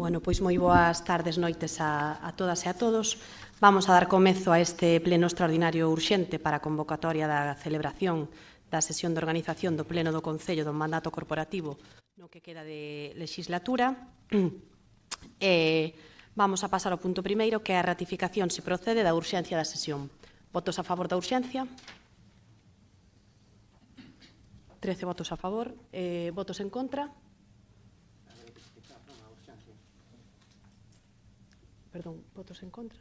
Bueno, pois moi boas tardes, noites a todas e a todos. Vamos a dar comezo a este pleno extraordinario urxente para a convocatoria da celebración da sesión de organización do Pleno do Concello do Mandato Corporativo no que queda de legislatura. Vamos a pasar ao punto primeiro, que é a ratificación se procede da urxencia da sesión. Votos a favor da urxencia? 13 votos a favor. Votos en contra? Perdón, votos en contra?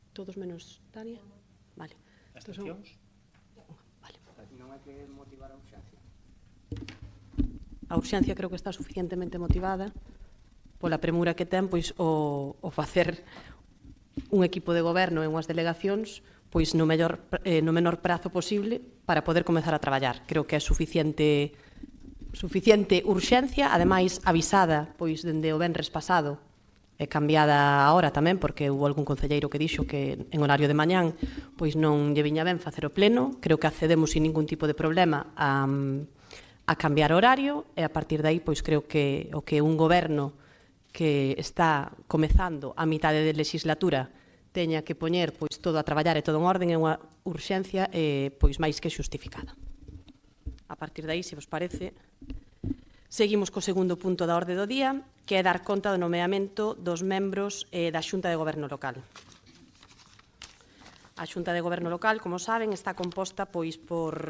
Todos menos Tania? Vale. Abstencións? Vale. Non hai que motivar a urxencia. A urxencia creo que está suficientemente motivada pola premura que ten pois o facer un equipo de goberno en unhas delegacións pois no menor prazo posible para poder comezar a traballar. Creo que é suficiente urxencia, ademais avisada pois dende o venres pasado e cambiada agora tamén, porque houve algún concelleiro que dixo que en horario de mañán pois non lle viña ben facer o pleno. Creo que accedemos sin ningún tipo de problema a cambiar horario e a partir de aí pois creo que o que un goberno que está comezando a mitade de legislatura teña que poñer pois todo a traballar e todo en orden é unha urxencia pois máis que xustificada. A partir de aí, se vos parece, seguimos co segundo punto da orde do día, que é dar conta do nomeamento dos membros da Xunta de Goberno Local. A Xunta de Goberno Local, como saben, está composta, pois,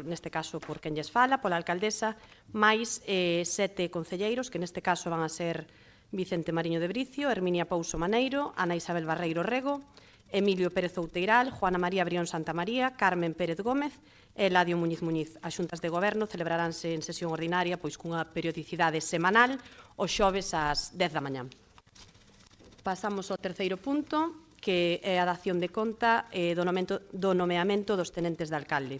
neste caso, por quen lles fala, pola alcaldesa, máis 7 concelleiros, que neste caso van a ser Vicente Mariño de Bricio, Herminia Pouso Maneiro, Ana Isabel Barreiro Rego, Emilio Pérez Outeiral, Juana María Brión Santamaría, Carmen Pérez Gómez e Eladio Muñiz Muñiz. As xuntas de goberno celebraránse en sesión ordinaria pois cunha periodicidade semanal os xoves ás 10 da mañá. Pasamos ao terceiro punto, que é a dación de conta do nomeamento dos tenentes de alcalde.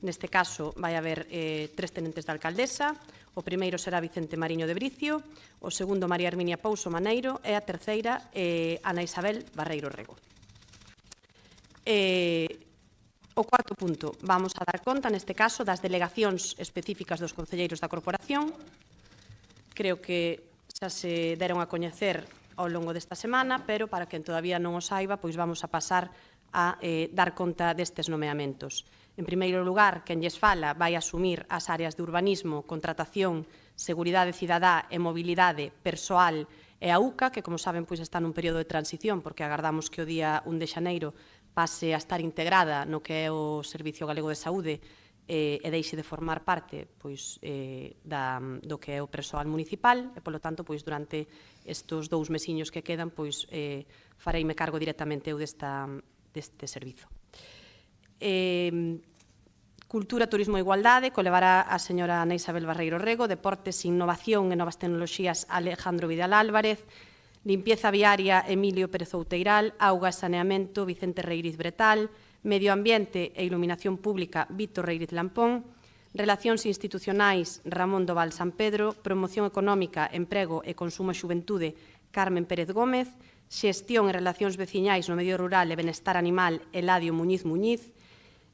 Neste caso vai haber 3 tenentes de alcaldesa. O primeiro será Vicente Mariño de Bricio, o segundo María Herminia Pouso Maneiro e a terceira Ana Isabel Barreiro Rego. O cuarto punto, vamos a dar conta, neste caso, das delegacións específicas dos concelleiros da corporación. Creo que xa se deron a coñecer ao longo desta semana, pero para quen todavía non o saiba, pois vamos a pasar a dar conta destes nomeamentos. En primeiro lugar, quen lles fala vai asumir as áreas de urbanismo, contratación, seguridade cidadá e mobilidade persoal e a UCA, que, como saben, pois está nun período de transición, porque agardamos que o día 1 de xaneiro pase a estar integrada no que é o Servicio Galego de Saúde e deixe de formar parte pois, do que é o persoal municipal e, polo tanto, pois, durante estes 2 mesiños que quedan, pois, fareime cargo directamente eu deste servizo. Cultura, Turismo e Igualdade, colevará a señora Ana Isabel Barreiro Rego, Deportes, Innovación e Novas Tecnoloxías, Alejandro Vidal Álvarez, Limpieza Viaria, Emilio Pérez Outeiral, Auga e Saneamento, Vicente Reiriz Bretal, Medio Ambiente e Iluminación Pública, Víctor Reiriz Lampón, Relacións Institucionais, Ramón Doval San Pedro, Promoción Económica, Emprego e Consumo e Xuventude, Carmen Pérez Gómez, Xestión e Relacións Veciñais no Medio Rural e Benestar Animal, Eladio Muñiz Muñiz,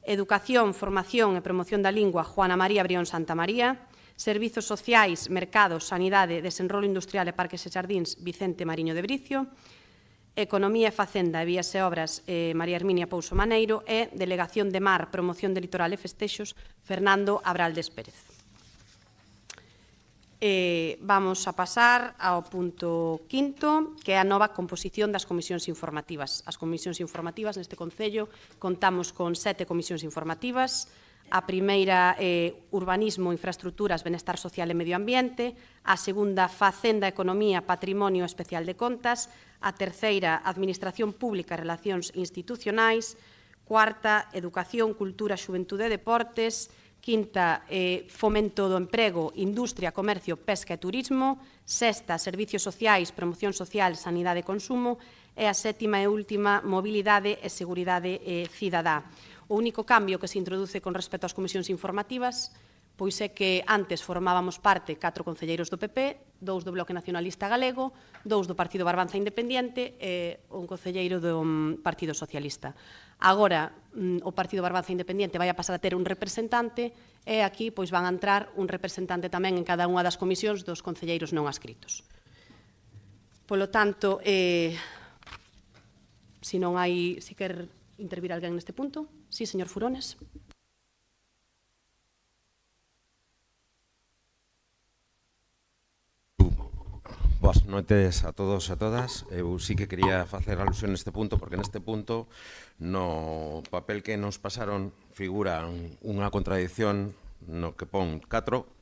Educación, Formación e Promoción da Lingua, Juana María Brión Santamaría, Servizos Sociais, Mercados, Sanidade, Desenrolo Industrial e Parques e Xardíns, Vicente Mariño de Bricio, Economía e Facenda e Vías e Obras, María Herminia Pouso Maneiro e Delegación de Mar, Promoción de Litoral e Festexos, Fernando Abraldes Pérez. Vamos a pasar ao punto quinto, que é a nova composición das comisións informativas. As comisións informativas neste Concello contamos con 7 comisións informativas. A primeira Urbanismo, Infraestruturas, Benestar Social e Medio Ambiente, a segunda Facenda, Economía, Patrimonio Especial de Contas, a terceira Administración Pública e Relacións Institucionais, cuarta Educación, Cultura, Xuventude e Deportes, quinta Fomento do Emprego, Industria, Comercio, Pesca e Turismo, sexta Servicios Sociais, Promoción Social, Sanidade e Consumo e a sétima e última Mobilidade e Seguridade Cidadá. O único cambio que se introduce con respecto ás comisións informativas pois é que antes formábamos parte 4 concelleiros do PP, 2 do Bloque Nacionalista Galego, 2 do Partido Barbanza Independiente e un concelleiro do Partido Socialista. Agora, o Partido Barbanza Independiente vai a pasar a ter un representante e aquí pois van a entrar un representante tamén en cada unha das comisións dos concelleiros non adscritos. Polo tanto, se non hai, se quer intervir alguén neste punto. Sí, señor Furones. Boas noites a todos e a todas. Eu sí que quería facer alusión neste punto, porque neste punto, no papel que nos pasaron, figura unha contradición no que pon 4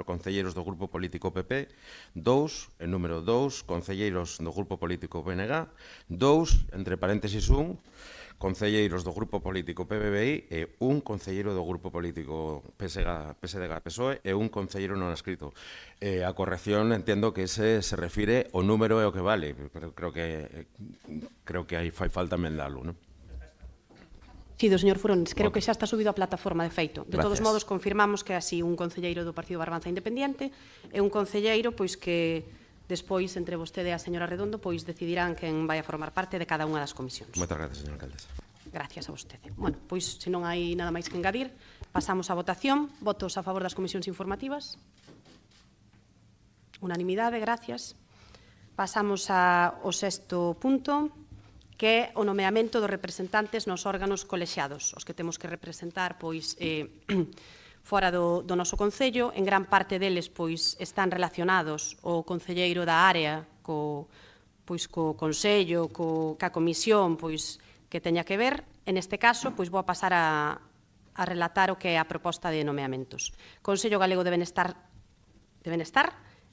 concelleiros do Grupo Político PP, 2, en número 2, concelleiros do Grupo Político PNG, 2, entre paréntesis 1, concelleiros do Grupo Político PBBI e un concelleiro do Grupo Político PSDG-PSOE e un concelleiro non escrito. A corrección entendo que ese se refire ao número e o que vale, pero creo que aí fai falta emendalo, non? Sí, do señor Furones, creo que xa está subido a plataforma de feito. De todos Gracias. modos, confirmamos que así un concelleiro do Partido Barbanza Independiente e un concelleiro pois que despois, entre vostede e a señora Redondo, pois decidirán quen vai a formar parte de cada unha das comisións. Moitas gracias, señora alcaldesa. Gracias a vostede. Bueno, pois, se non hai nada máis que engadir, pasamos á votación. Votos a favor das comisións informativas. Unanimidade, gracias. Pasamos ao sexto punto, que é o nomeamento dos representantes nos órganos colexiados, os que temos que representar pois fora do noso concello. En gran parte deles pois están relacionados o concelleiro da área co consello, ca comisión pois que teña que ver. En este caso, pois vou a pasar a relatar o que é a proposta de nomeamentos. Consello Galego de Benestar,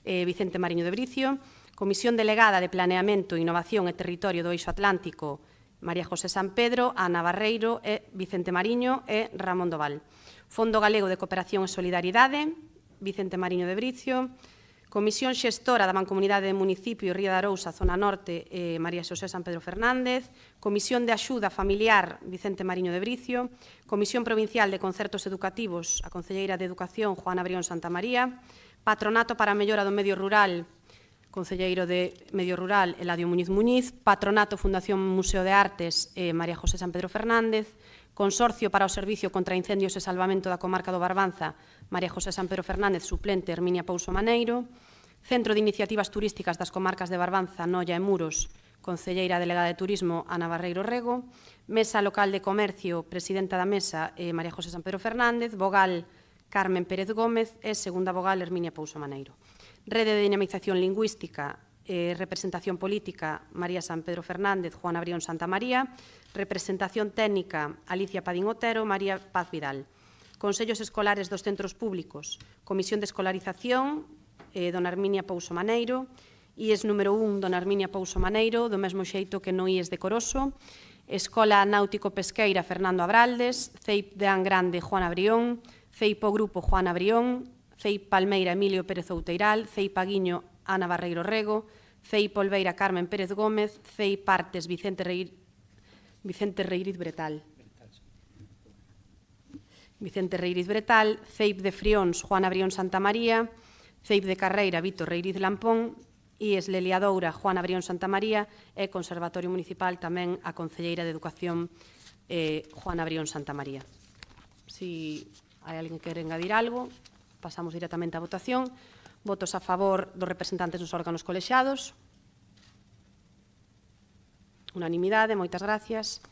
Vicente Mariño de Bricio. Comisión Delegada de Planeamento, Innovación e Territorio do Eixo Atlántico, María José San Pedro, Ana Barreiro e Vicente Mariño e Ramón Doval. Fondo Galego de Cooperación e Solidaridade, Vicente Mariño de Bricio. Comisión Xestora da Mancomunidade de Municipio Ría de Arousa, Zona Norte, María Xosé San Pedro Fernández. Comisión de Axuda Familiar, Vicente Mariño de Bricio. Comisión Provincial de Concertos Educativos, a Concelleira de Educación, Juana Brión Santamaría. Patronato para a Mellora do Medio Rural, concelleiro de Medio Rural, Eladio Muñiz Muñiz. Patronato Fundación Museo de Artes, María José San Pedro Fernández. Consorcio para o Servicio contra Incendios e Salvamento da Comarca do Barbanza, María José San Pedro Fernández, suplente, Herminia Pouso Maneiro. Centro de Iniciativas Turísticas das Comarcas de Barbanza, Noia e Muros, concelleira delegada de Turismo, Ana Barreiro Rego. Mesa Local de Comercio, presidenta da mesa, María José San Pedro Fernández. Vogal, Carmen Pérez Gómez e segunda vogal, Herminia Pouso Maneiro. Rede de Dinamización Lingüística, Representación Política, María San Pedro Fernández, Juana Brión Santamaría. Representación Técnica, Alicia Padín Otero, María Paz Vidal. Consellos Escolares dos Centros Públicos, Comisión de Escolarización, dona Herminia Pouso Maneiro. IES número 1, dona Herminia Pouso Maneiro, do mesmo xeito que no IES de Coroso. Escola Náutico-Pesqueira, Fernando Abraldes. CEIP de Angrande, Juana Brión. CEIP o Grupo, Juana Brión. CEIP Palmeira, Emilio Pérez Outeiral. CEIP Aguiño, Ana Barreiro Rego. CEIP Olveira, Carmen Pérez Gómez. CEIP Artes, Vicente Reiriz Bretal. Vicente Reiriz Bretal. CEIP de Frións, Juana Brión Santamaría. CEIP de Carreira, Vítor Reiriz Lampón. IES Leliadoura, Juana Brión Santamaría. E Conservatorio Municipal tamén a Concelleira de Educación, Juana Brión Santamaría. Si hai alguén que quere engadir algo, pasamos directamente á votación. Votos a favor dos representantes dos órganos colexiados. Unanimidade, moitas gracias.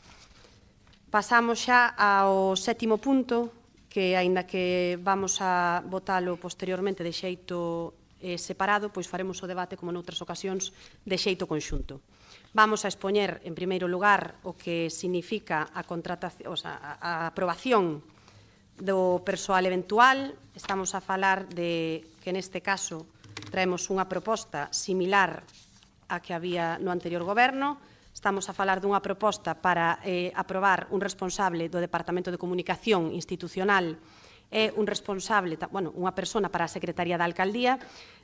Pasamos xa ao sétimo punto, que, aínda que vamos a votalo posteriormente de xeito separado, pois faremos o debate, como noutras ocasións, de xeito conxunto. Vamos a expoñer, en primeiro lugar, o que significa a aprobación do persoal eventual. Estamos a falar de que, neste caso, traemos unha proposta similar a que había no anterior goberno. Estamos a falar dunha proposta para aprobar un responsable do Departamento de Comunicación Institucional e un responsable, unha persona para a Secretaría da Alcaldía.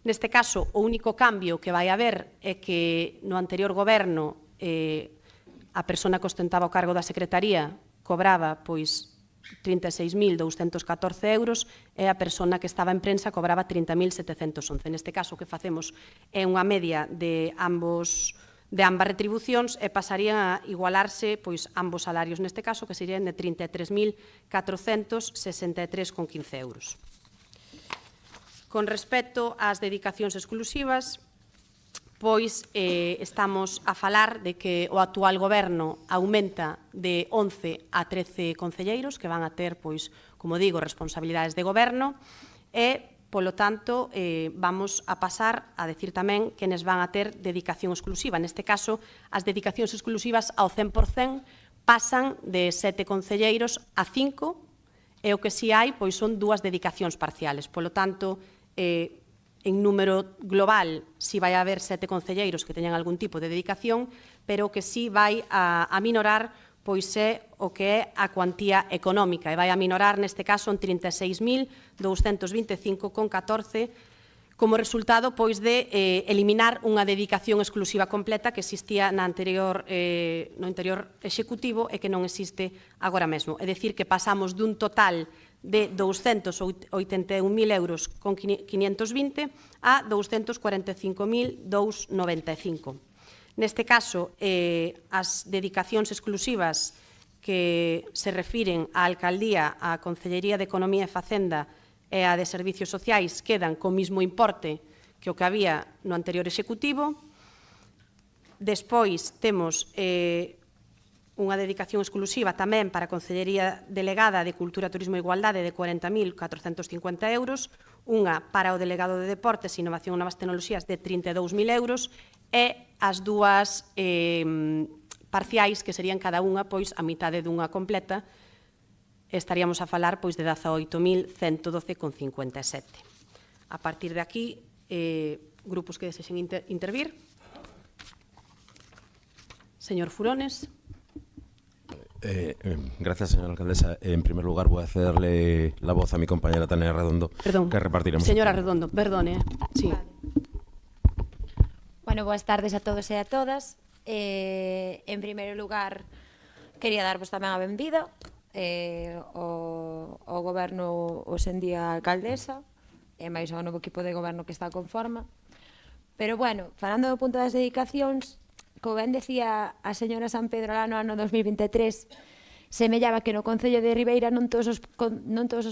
Neste caso, o único cambio que vai haber é que no anterior goberno a persona que ostentaba o cargo da Secretaría cobraba 36.214 euros e a persona que estaba en prensa cobraba 30.711. Neste caso, o que facemos é unha media de ambas retribucións e pasarían a igualarse ambos salarios, neste caso, que serían de 33.463,15 euros. Con respecto ás dedicacións exclusivas, pois estamos a falar de que o actual goberno aumenta de 11 a 13 concelleiros que van a ter, pois, como digo, responsabilidades de goberno e, polo tanto, vamos a pasar a decir tamén quenes van a ter dedicación exclusiva. Neste caso, as dedicacións exclusivas ao 100% pasan de 7 concelleiros a 5 e o que si hai pois son 2 dedicacións parciales. Polo tanto, en número global, si vai haber 7 concelleiros que teñan algún tipo de dedicación, pero o que si vai a minorar pois é o que é a cuantía económica, e vai a minorar, neste caso, en 36.225,14, como resultado pois de eliminar unha dedicación exclusiva completa que existía no anterior executivo e que non existe agora mesmo. É dicir, que pasamos dun total de 281.000 euros con 520 a 245.295. Neste caso, as dedicacións exclusivas que se refiren á Alcaldía, á Concellería de Economía e Facenda e a de Servicios Sociais quedan co mismo importe que o que había no anterior executivo. Despois temos unha dedicación exclusiva tamén para a Concellería Delegada de Cultura, Turismo e Igualdade de 40.450 euros, unha para o Delegado de Deportes, Innovación e Novas Tecnoloxías de 32.000 euros e as dúas parciais que serían cada unha pois a mitade dunha completa, estaríamos a falar pois de 18.112,57. A partir de aquí, grupos que desexen intervir. Señor Furones. Gracias, señora alcaldesa. En primer lugar, voy a cederle la voz a mi compañera Tania Redondo, Perdón, que repartiremos. Señora Redondo, perdone. Sí. Vale. Bueno, boas tardes a todos e a todas. En primeiro lugar, quería darvos tamén a benvida ao goberno hoxendía alcaldesa e máis ao novo equipo de goberno que está con forma. Pero, bueno, falando do punto das dedicacións, como ben decía a señora San Pedro lá no ano 2023, semellaba que no Concello de Ribeira non todos os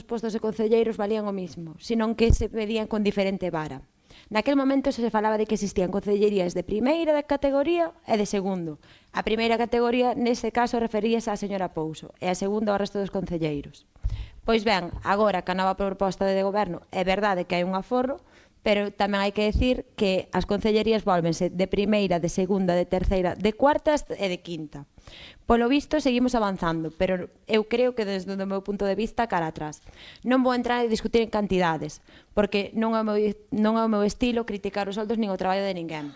postos de concelleiros valían o mismo, senón que se medían con diferente vara. Naquel momento se falaba de que existían concellerías de primeira categoría e de segundo. A primeira categoría, neste caso, referíase á señora Pouso e a segunda ao resto dos concelleiros. Pois ben, agora, que a nova proposta de goberno é verdade que hai un aforro, pero tamén hai que decir que as concellerías volvense de primeira, de segunda, de terceira, de cuarta e de quinta. Polo visto, seguimos avanzando, pero eu creo que desde o meu punto de vista cara atrás. Non vou entrar a discutir en cantidades, porque non é o meu estilo criticar os soldos nin o traballo de ninguén.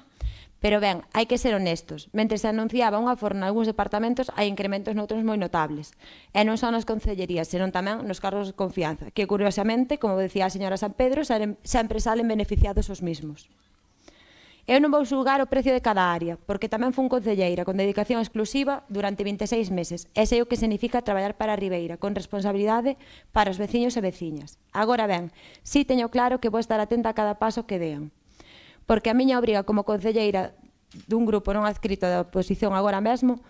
Pero ben, hai que ser honestos. Mentre se anunciaba unha forna en algúns departamentos, hai incrementos noutros moi notables. E non só nas concellerías, senón tamén nos cargos de confianza, que curiosamente, como decía a señora San Pedro, sempre salen beneficiados os mismos. Eu non vou xulgar o precio de cada área, porque tamén fun concelleira con dedicación exclusiva durante 26 meses, e sei o que significa traballar para a Ribeira, con responsabilidade para os veciños e veciñas. Agora ben, si teño claro que vou estar atenta a cada paso que dean. Porque a miña obriga como concelleira dun grupo non adscrito da oposición agora mesmo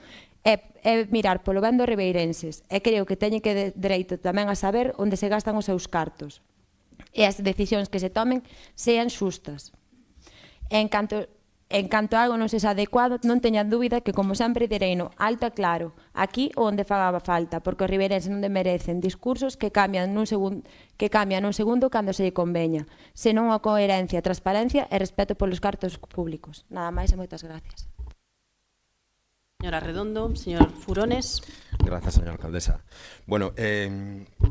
é mirar polo ben dos ribeirenses, e creo que teñen que dereito tamén a saber onde se gastan os seus cartos e as decisións que se tomen sean xustas. En canto a algo non sexa adecuado, non teñan dúbida que, como sempre direino, alto e claro, aquí onde faga falta, porque os ribeirenses non merecen discursos que cambian nun segundo cando se lle conveña, senón a coherencia, transparencia e respeto polos cartos públicos. Nada máis e moitas gracias. Señora Redondo, señor Furones. Gracias, señora alcaldesa. Bueno,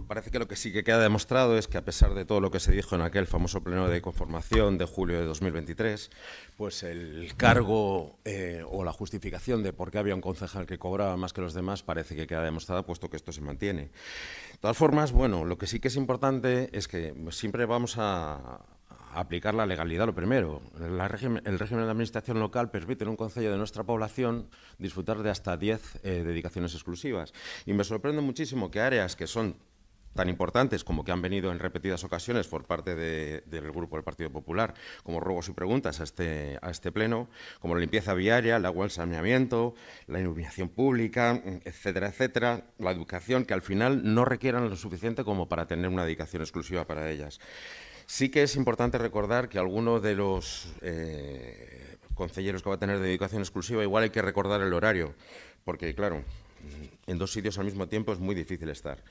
parece que lo que sí que queda demostrado es que, a pesar de todo lo que se dijo en aquel famoso pleno de conformación de julio de 2023, pues el cargo o la justificación de por qué había un concejal que cobraba más que los demás parece que queda demostrada, puesto que esto se mantiene. De todas formas, bueno, lo que sí que es importante es que siempre vamos a aplicar la legalidad, lo primero. El régimen de administración local permite en un concello de nuestra población disfrutar de hasta 10 dedicaciones exclusivas. Y me sorprende muchísimo que áreas que son tan importantes como que han venido en repetidas ocasiones por parte del Grupo del Partido Popular, como ruegos y preguntas a este pleno, como la limpieza viaria, el agua, el saneamiento, la iluminación pública, etcétera, etcétera, la educación, que al final no requieran lo suficiente como para tener una dedicación exclusiva para ellas. Sí que es importante recordar que algunos de los concelleros que va a tener dedicación exclusiva, igual hay que recordar el horario, porque claro, en 2 sitios al mismo tiempo es muy difícil estar.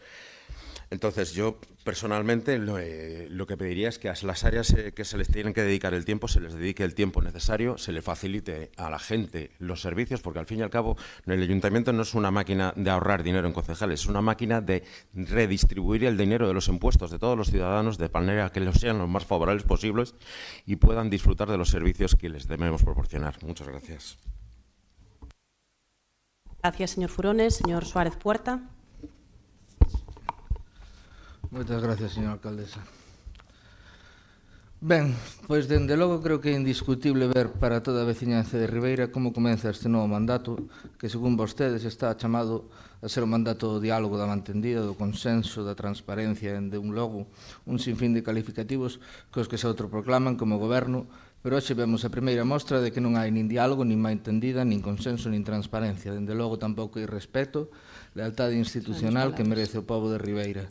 Entonces, yo personalmente lo que pediría es que a las áreas que se les tienen que dedicar el tiempo, se les dedique el tiempo necesario, se le facilite a la gente los servicios, porque al fin y al cabo el ayuntamiento no es una máquina de ahorrar dinero en concejales, es una máquina de redistribuir el dinero de los impuestos de todos los ciudadanos de manera que los sean los más favorables posibles y puedan disfrutar de los servicios que les debemos proporcionar. Muchas gracias. Gracias, señor Furones. Señor Suárez Puerta. Moitas gracias, señora alcaldesa. Ben, pois dende logo creo que é indiscutible ver para toda a veciñanza de Ribeira como comeza este novo mandato que, según vostedes, está chamado a ser o mandato do diálogo, da mantendida, do consenso, da transparencia, de un logo, un sinfín de calificativos cos que se autoproclaman como goberno, pero hoxe vemos a primeira mostra de que non hai nin diálogo, nin mantendida, nin consenso, nin transparencia. Dende logo tampouco hai respeto, lealtade institucional que merece o pobo de Ribeira.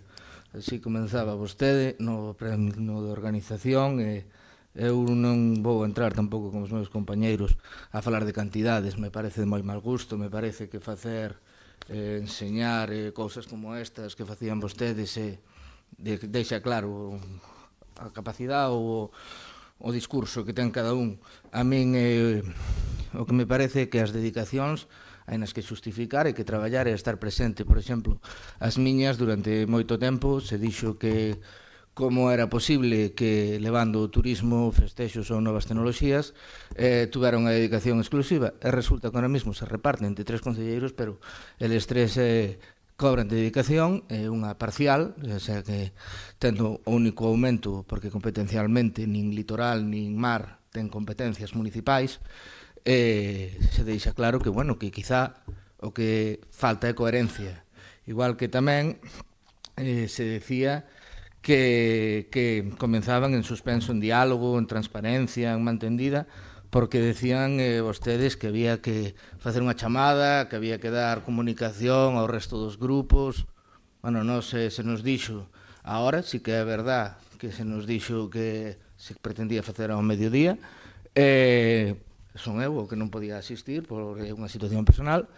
Así comenzaba vostede no pleno de organización e eu non vou entrar tampouco con os meus compañeiros a falar de cantidades, me parece de moi mal gusto, me parece que facer enseñar cousas como estas que facían vostedes deixa claro a capacidade ou o discurso que ten cada un. A min o que me parece que as dedicacións hai nas que xustificar e que traballar e estar presente. Por exemplo, as miñas durante moito tempo se dixo que como era posible que levando o turismo, festexos ou novas tecnoloxías tuveran unha dedicación exclusiva e resulta que ahora mesmo se reparten entre 3 concelleiros, pero eles 3 cobran de dedicación unha parcial, o sea que tendo o único aumento porque competencialmente nin litoral nin mar ten competencias municipais. Se deixa claro que, bueno, que quizá o que falta é coherencia. Igual que tamén se decía que comenzaban en suspenso en diálogo, en transparencia, en mantendida, porque decían vostedes que había que facer unha chamada, que había que dar comunicación ao resto dos grupos. Bueno, non se nos dixo, agora sí que é verdad que se nos dixo que se pretendía facer ao mediodía, son eu o que non podía asistir por unha situación personal,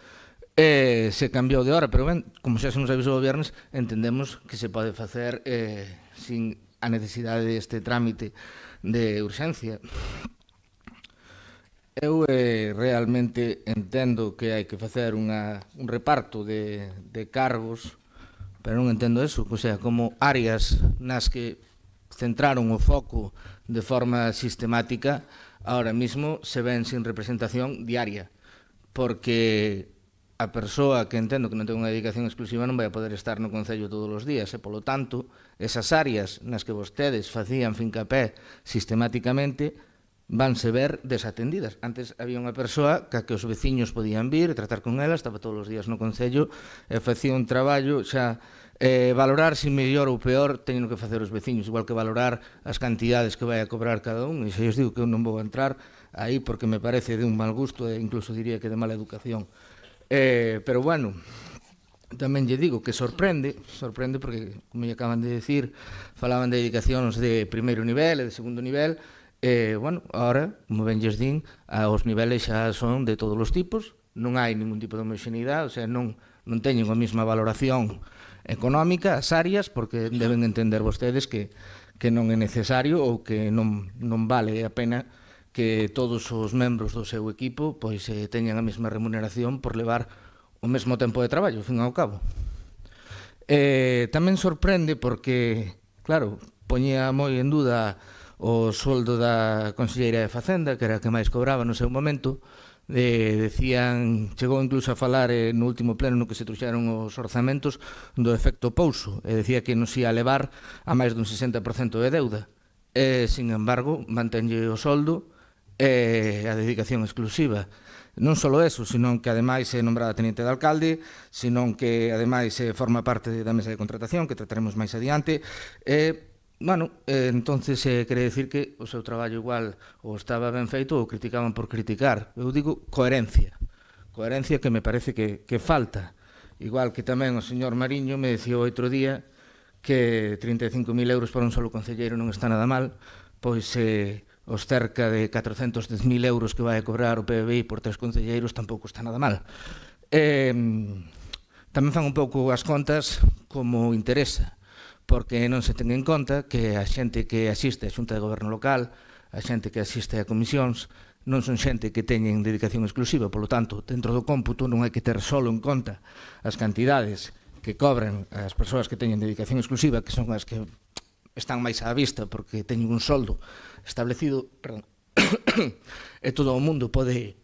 se cambiou de hora, pero ben, como xa se nos avisou o viernes, entendemos que se pode facer sin a necesidade deste trámite de urxencia. Eu realmente entendo que hai que facer un reparto de cargos, pero non entendo eso, o sea, como áreas nas que centraron o foco de forma sistemática ahora mismo se ven sin representación diaria, porque a persoa que entendo que non ten unha dedicación exclusiva non vai a poder estar no Concello todos os días, e, polo tanto, esas áreas nas que vostedes facían fincapé sistemáticamente vanse ver desatendidas. Antes había unha persoa que os veciños podían vir e tratar con ela, estaba todos os días no Concello e facía un traballo xa valorar se mellor ou peor teñen que facer os veciños, igual que valorar as cantidades que vai a cobrar cada un, e xa os digo que eu non vou entrar aí porque me parece de un mal gusto e incluso diría que de mala educación. Pero bueno, tamén lle digo que sorprende porque, como lle acaban de decir, falaban de dedicacións de primeiro nivel e de segundo nivel, bueno, ahora, como ben lles din, os niveles xa son de todos os tipos, non hai ningún tipo de homoxeneidade, o sea, non teñen a mesma valoración económica as áreas, porque deben entender vostedes que non é necesario ou que non vale a pena que todos os membros do seu equipo pois teñan a mesma remuneración por levar o mesmo tempo de traballo, ao fin e ao cabo. Tamén sorprende porque, claro, poñía moi en duda o soldo da conselleira de Facenda, que era a que máis cobraba no seu momento. Decían, chegou incluso a falar no último pleno no que se trouxeron os orzamentos do efecto pouso, e decía que nos ia a levar a máis dun 60% de deuda. Sin embargo, mantenlle o soldo e a dedicación exclusiva. Non só eso, senón que ademais é nombrada teniente de alcalde, senón que ademais forma parte da mesa de contratación, que trataremos máis adiante. Bueno, entonces quere decir que o seu traballo igual ou estaba ben feito ou criticaban por criticar. Eu digo coherencia que me parece que falta. Igual que tamén o señor Mariño me dicía outro día que 35.000 euros para un solo concelleiro non está nada mal, pois os cerca de 410.000 euros que vai a cobrar o PBI por 3 concelleiros tampouco está nada mal. Tamén fan un pouco as contas como interesa, porque non se ten en conta que a xente que asiste á Xunta de Goberno Local, a xente que asiste a comisións, non son xente que teñen dedicación exclusiva, polo tanto, dentro do cómputo non hai que ter solo en conta as cantidades que cobran as persoas que teñen dedicación exclusiva, que son as que están máis á vista porque teñen un soldo establecido, e todo o mundo pode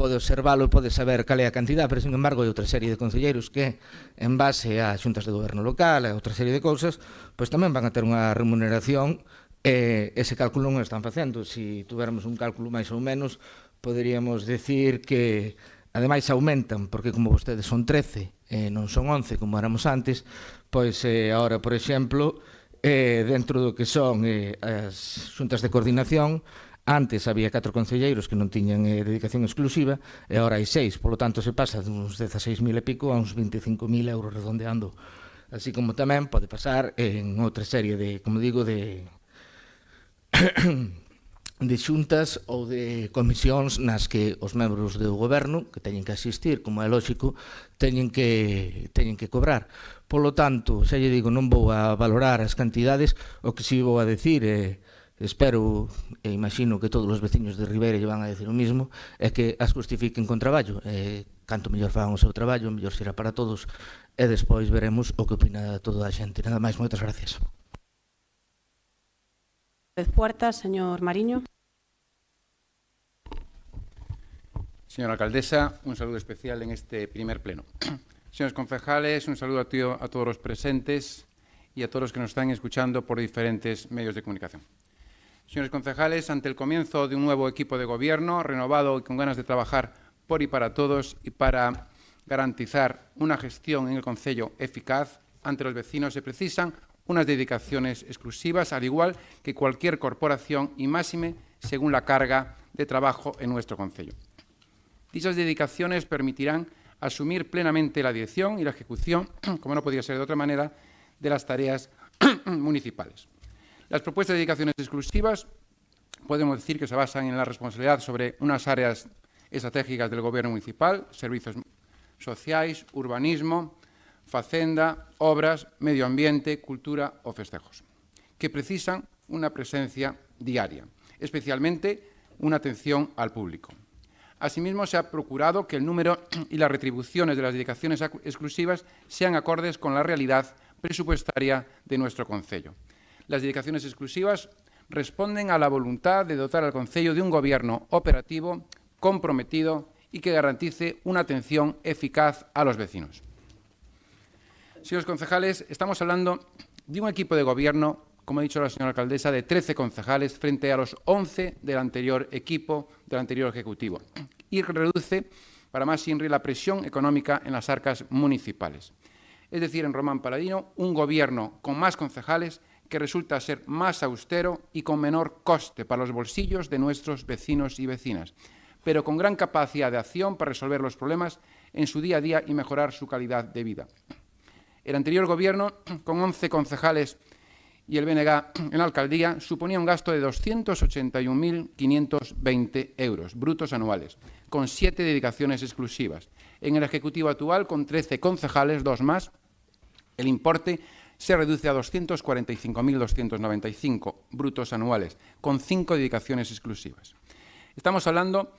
observalo e pode saber cal é a cantidad, pero, sin embargo, hai outra serie de concelleiros que, en base a xuntas de goberno local, a outra serie de cousas, pois tamén van a ter unha remuneración, e ese cálculo non o están facendo. Se tuvermos un cálculo máis ou menos, poderíamos decir que, ademais, aumentan, porque como vostedes son 13, non son 11 como éramos antes, pois agora, por exemplo, dentro do que son as xuntas de coordinación, antes había 4 concelleiros que non tiñan dedicación exclusiva e agora hai 6, polo tanto se pasa de uns 16.000 e pico a uns 25.000 euros redondeando. Así como tamén pode pasar en outra serie de, como digo, de xuntas ou de comisións nas que os membros do goberno, que teñen que asistir, como é lógico, teñen que cobrar. Polo tanto, xa lle digo, non vou a valorar as cantidades, o que si vou a decir espero e imagino que todos os veciños de Ribeira lle van a decir o mismo, é que as justifiquen con traballo. Canto mellor fagan o seu traballo, mellor será para todos, e despois veremos o que opina toda a xente. Nada máis, moitas gracias. Puertas, señor Mariño. Señora alcaldesa, un saludo especial en este primer pleno. Señores concejales, un saludo a todos los presentes y a todos los que nos están escuchando por diferentes medios de comunicación. Señores concejales, ante el comienzo de un nuevo equipo de gobierno, renovado y con ganas de trabajar por y para todos y para garantizar una gestión en el concello eficaz ante los vecinos, se precisan unas dedicaciones exclusivas, al igual que cualquier corporación, y máxime según la carga de trabajo en nuestro concello. Dichas dedicaciones permitirán asumir plenamente la dirección y la ejecución, como no podía ser de otra manera, de las tareas municipales. Las propuestas de dedicaciones exclusivas podemos decir que se basan en la responsabilidad sobre unas áreas estratégicas del Gobierno municipal, servicios sociais, urbanismo, facenda, obras, medio ambiente, cultura o festejos, que precisan una presencia diaria, especialmente una atención al público. Asimismo, se ha procurado que el número y las retribuciones de las dedicaciones exclusivas sean acordes con la realidad presupuestaria de nuestro concello. Las dedicaciones exclusivas responden a la voluntad de dotar al concello de un gobierno operativo, comprometido y que garantice una atención eficaz a los vecinos. Señores concejales, estamos hablando de un equipo de gobierno, como ha dicho la señora alcaldesa, de 13 concejales frente a los 11 del anterior equipo, del anterior ejecutivo, y reduce para más INRI la presión económica en las arcas municipales. Es decir, en Román Paladino, un gobierno con más concejales que resulta ser más austero y con menor coste para los bolsillos de nuestros vecinos y vecinas, pero con gran capacidad de acción para resolver los problemas en su día a día y mejorar su calidad de vida. El anterior gobierno, con 11 concejales y el BNG en la alcaldía, suponía un gasto de 281.520 euros brutos anuales, con 7 dedicaciones exclusivas. En el Ejecutivo actual, con 13 concejales, 2 más, el importe se reduce a 245.295 brutos anuales, con 5 dedicaciones exclusivas. Estamos hablando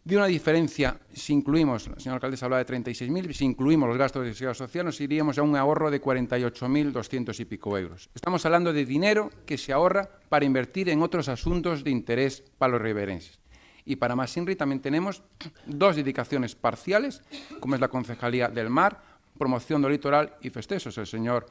de una diferencia, si incluimos, la señora alcaldesa hablaba de 36.000, si incluimos los gastos de seguridad social, nos iríamos a un ahorro de 48.200 y pico euros. Estamos hablando de dinero que se ahorra para invertir en otros asuntos de interés para los riberenses. Y para más INRI también tenemos 2 dedicaciones parciales, como es la Concejalía del Mar, Promoción del Litoral y Festejos. El señor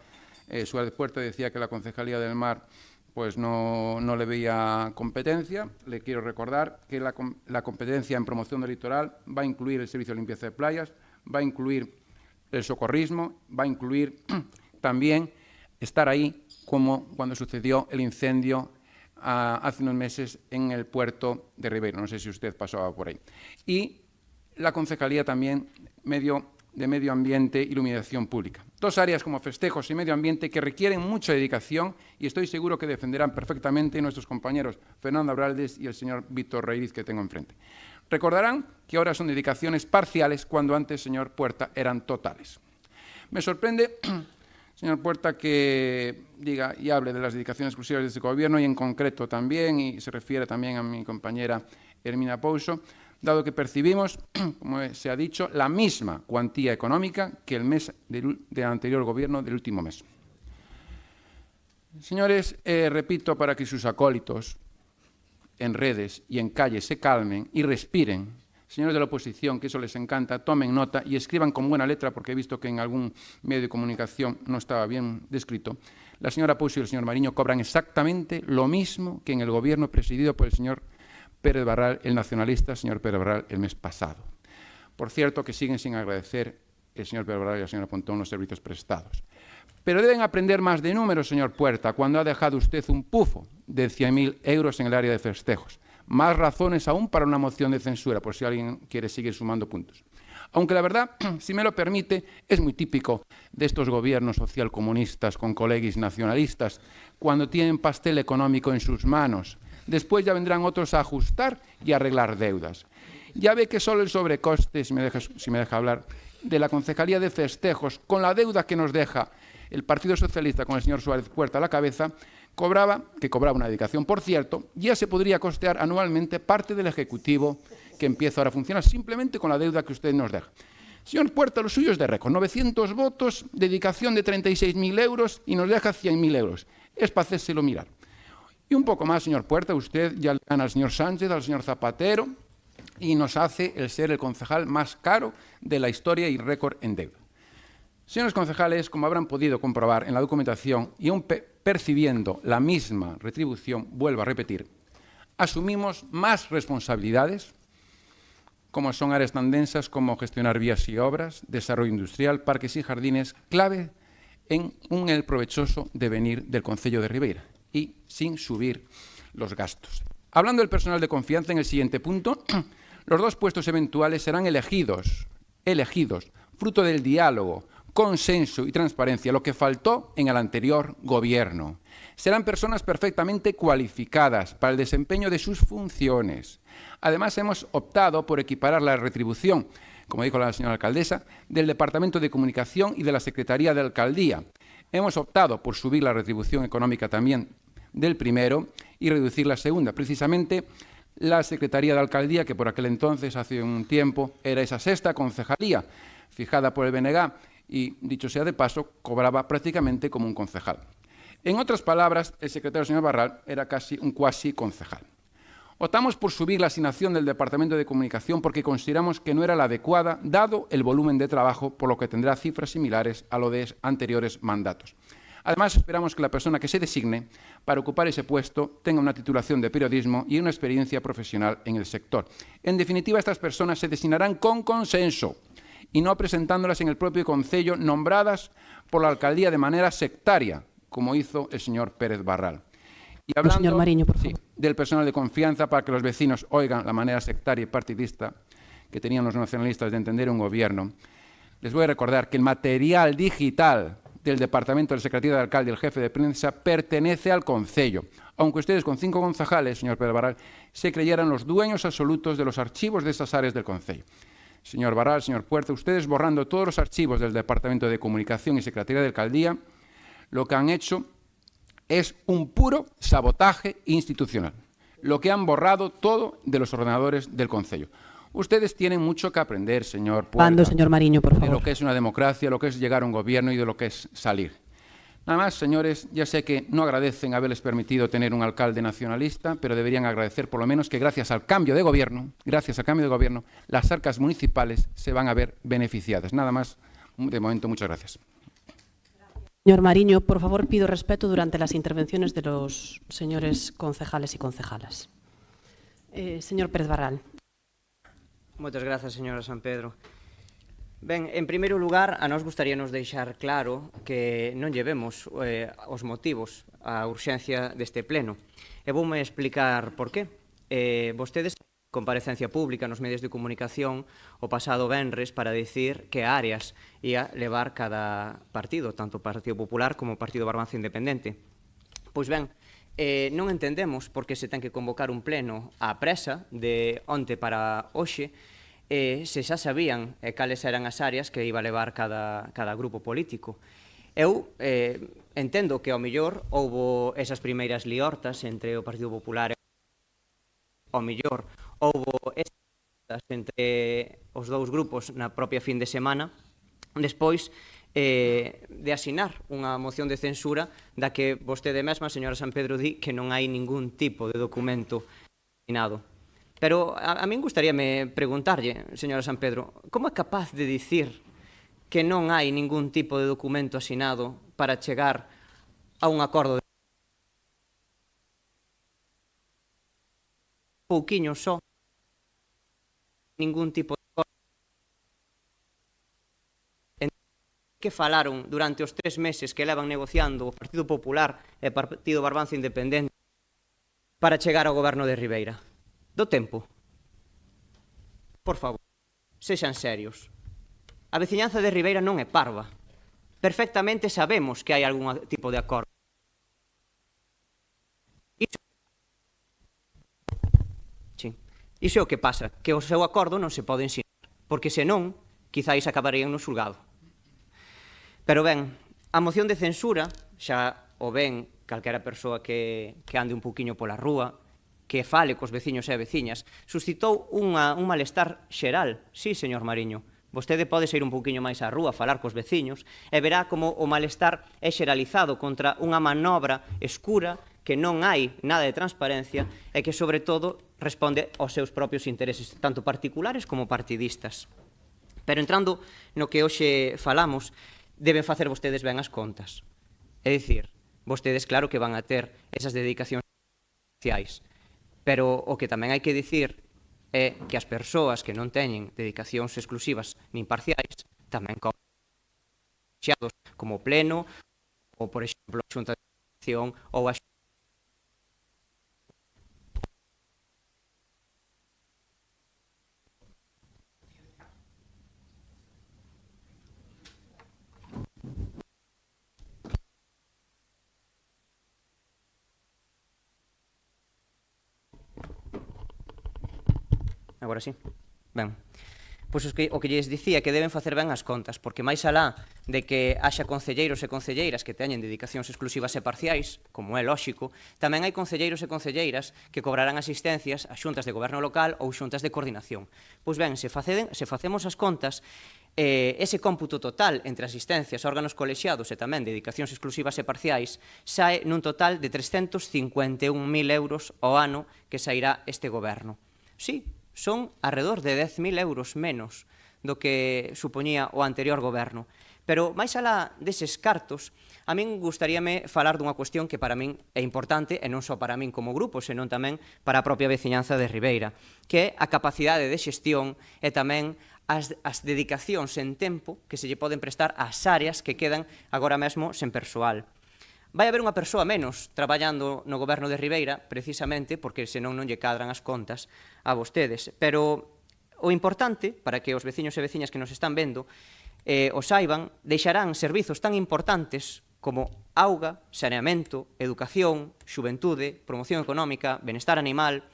Suárez Puerto decía que la Concejalía del Mar pues no le veía competencia. Le quiero recordar que la competencia en promoción del litoral va a incluir el servicio de limpieza de playas, va a incluir el socorrismo, va a incluir también estar ahí como cuando sucedió el incendio hace unos meses en el puerto de Ribeira. No sé si usted pasaba por ahí. Y la concejalía también, Medio de medio ambiente e iluminación pública. Dos áreas como festejos y medio ambiente que requieren mucha dedicación y estoy seguro que defenderán perfectamente nuestros compañeros Fernando Abraldes y el señor Víctor Reiriz que tengo enfrente. Recordarán que ahora son dedicaciones parciales cuando antes, señor Puerta, eran totales. Me sorprende, señor Puerta, que diga y hable de las dedicaciones exclusivas de este Gobierno y en concreto también, y se refiere también a mi compañera Hermina Pouso, dado que percibimos, como se ha dicho, la misma cuantía económica que el mes del anterior Gobierno del último mes. Señores, repito para que sus acólitos en redes y en calles se calmen y respiren. Señores de la oposición, que eso les encanta, tomen nota y escriban con buena letra, porque he visto que en algún medio de comunicación no estaba bien descrito. La señora Pouso y el señor Mariño cobran exactamente lo mismo que en el Gobierno presidido por el señor Pérez Barral, el nacionalista señor Pérez Barral, el mes pasado. Por cierto, que siguen sin agradecer el señor Pérez Barral y la señora Pontón los servicios prestados. Pero deben aprender más de números, señor Puerta, cuando ha dejado usted un pufo de 100.000 euros en el área de festejos. Más razones aún para una moción de censura, por si alguien quiere seguir sumando puntos. Aunque la verdad, si me lo permite, es muy típico de estos gobiernos socialcomunistas con coleguis nacionalistas, cuando tienen pastel económico en sus manos. Después ya vendrán otros a ajustar y arreglar deudas. Ya ve que solo el sobrecoste, si me deja hablar, de la Concejalía de Festejos, con la deuda que nos deja el Partido Socialista con el señor Suárez Puerta a la cabeza, cobraba una dedicación, por cierto, ya se podría costear anualmente parte del Ejecutivo que empieza ahora a funcionar, simplemente con la deuda que usted nos deja. Señor Puerta, lo suyo es de récord, 900 votos, dedicación de 36.000 euros y nos deja 100.000 euros. Es para hacérselo mirar. Y un poco más, señor Puerta, usted ya le gana al señor Sánchez, al señor Zapatero, y nos hace el ser el concejal más caro de la historia y récord en deuda. Señores concejales, como habrán podido comprobar en la documentación y aún percibiendo la misma retribución, vuelvo a repetir, asumimos más responsabilidades, como son áreas tan densas como gestionar vías y obras, desarrollo industrial, parques y jardines, clave en el provechoso devenir del Concello de Ribeira y sin subir los gastos. Hablando del personal de confianza, en el siguiente punto, los dos puestos eventuales serán elegidos, fruto del diálogo, consenso y transparencia, lo que faltó en el anterior Gobierno. Serán personas perfectamente cualificadas para el desempeño de sus funciones. Además, hemos optado por equiparar la retribución, como dijo la señora alcaldesa, del Departamento de Comunicación y de la Secretaría de Alcaldía. Hemos optado por subir la retribución económica también del primero y reducir la segunda. Precisamente la Secretaría de Alcaldía, que por aquel entonces, hace un tiempo, era esa sexta concejalía fijada por el BNG y, dicho sea de paso, cobraba prácticamente como un concejal. En otras palabras, el secretario señor Barral era casi un cuasi concejal. Optamos por subir la asignación del Departamento de Comunicación porque consideramos que no era la adecuada, dado el volumen de trabajo, por lo que tendrá cifras similares a lo de anteriores mandatos. Además, esperamos que la persona que se designe para ocupar ese puesto tenga una titulación de periodismo y una experiencia profesional en el sector. En definitiva, estas personas se designarán con consenso y no presentándolas en el propio Concello, nombradas por la alcaldía de manera sectaria, como hizo el señor Pérez Barral. Y hablando, señor Mariño, por favor. Del personal de confianza, para que los vecinos oigan la manera sectaria y partidista que tenían los nacionalistas de entender un gobierno, les voy a recordar que el material digital del Departamento del Secretario de Alcalde y el jefe de prensa pertenece al Concello, aunque ustedes con 5 concejales, señor Pérez Barral, se creyeran los dueños absolutos de los archivos de esas áreas del Concello. Señor Barral, señor Puerta, ustedes borrando todos los archivos del Departamento de Comunicación y Secretaría de Alcaldía, lo que han hecho es un puro sabotaje institucional. Lo que han borrado todo de los ordenadores del Concello. Ustedes tienen mucho que aprender, señor Puerta, señor Mariño, por favor, de lo que es una democracia, lo que es llegar a un gobierno y de lo que es salir. Nada más, señores, ya sé que no agradecen haberles permitido tener un alcalde nacionalista, pero deberían agradecer por lo menos que gracias al cambio de gobierno, las arcas municipales se van a ver beneficiadas. Nada más, de momento, muchas gracias. Señor Mariño, por favor, pido respeto durante las intervenciones de los señores concejales y concejalas. Señor Pérez Barral. Moitas grazas, señora San Pedro. Ben, en primeiro lugar, a nós gustaríanos deixar claro que non llevemos os motivos á urxencia deste pleno. E voume explicar por qué. Vostedes comparecencia pública nos medios de comunicación o pasado venres para dicir que áreas ia levar cada partido, tanto o Partido Popular como o Partido Barbanza Independente. Pois ben, non entendemos por que se ten que convocar un pleno á presa de onte para hoxe, se xa sabían cales eran as áreas que iba a levar cada grupo político. Eu entendo que ao mellor houbo esas primeiras liortas entre o Partido Popular e ao mellor houbo esas entre os dous grupos na propia fin de semana, despois de asinar unha moción de censura da que vostede mesma, señora San Pedro, di que non hai ningún tipo de documento asinado. Pero a min gustaríame preguntarlle, señora San Pedro, como é capaz de dicir que non hai ningún tipo de documento asinado para chegar a un acordo de pouquiño só, ningún tipo de acordo que falaron durante os 3 meses que levan negociando o Partido Popular e o Partido Barbanza Independente para chegar ao goberno de Ribeira? Do tempo. Por favor, sexan serios. A veciñanza de Ribeira non é parva. Perfectamente sabemos que hai algún tipo de acordo. Iso é o que pasa, que o seu acordo non se pode ensinar, porque senón, quizáis acabarían no xulgado. Pero ben, a moción de censura, xa o ven calquera persoa que ande un poquinho pola rúa, que fale cos veciños e veciñas, suscitou un malestar xeral, sí, señor Mariño. Vostede pode sair un pouquiño máis á rúa, falar cos veciños, e verá como o malestar é xeralizado contra unha manobra escura que non hai nada de transparencia e que, sobre todo, responde aos seus propios intereses, tanto particulares como partidistas. Pero entrando no que hoxe falamos, deben facer vostedes ben as contas. É dicir, vostedes claro que van a ter esas dedicacións sociais, pero o que tamén hai que dicir é que as persoas que non teñen dedicacións exclusivas nin parciais tamén cobran como o Pleno ou, por exemplo, a Xunta de Administración ou a Agora sí. Ben. Pois o que lles dicía que deben facer ben as contas, porque máis alá de que haxa concelleiros e concelleiras que teñen dedicacións exclusivas e parciais, como é lóxico, tamén hai concelleiros e concelleiras que cobrarán asistencias a xuntas de goberno local ou xuntas de coordinación. Pois ben, se facemos as contas, ese cómputo total entre asistencias, órganos colexiados e tamén dedicacións exclusivas e parciais sae nun total de 351.000 euros ao ano que sairá este goberno. Sí, son arredor de 10.000 euros menos do que supoñía o anterior goberno. Pero, máis alá deses cartos, a min gustaríame falar dunha cuestión que para min é importante, e non só para min como grupo, senón tamén para a propia veciñanza de Ribeira, que é a capacidade de xestión e tamén as dedicacións en tempo que se lle poden prestar ás áreas que quedan agora mesmo sen persoal. Vai haber unha persoa menos traballando no goberno de Ribeira, precisamente porque senón non lle cadran as contas a vostedes. Pero o importante, para que os veciños e veciñas que nos están vendo o saiban, deixarán servizos tan importantes como auga, saneamento, educación, xuventude, promoción económica, benestar animal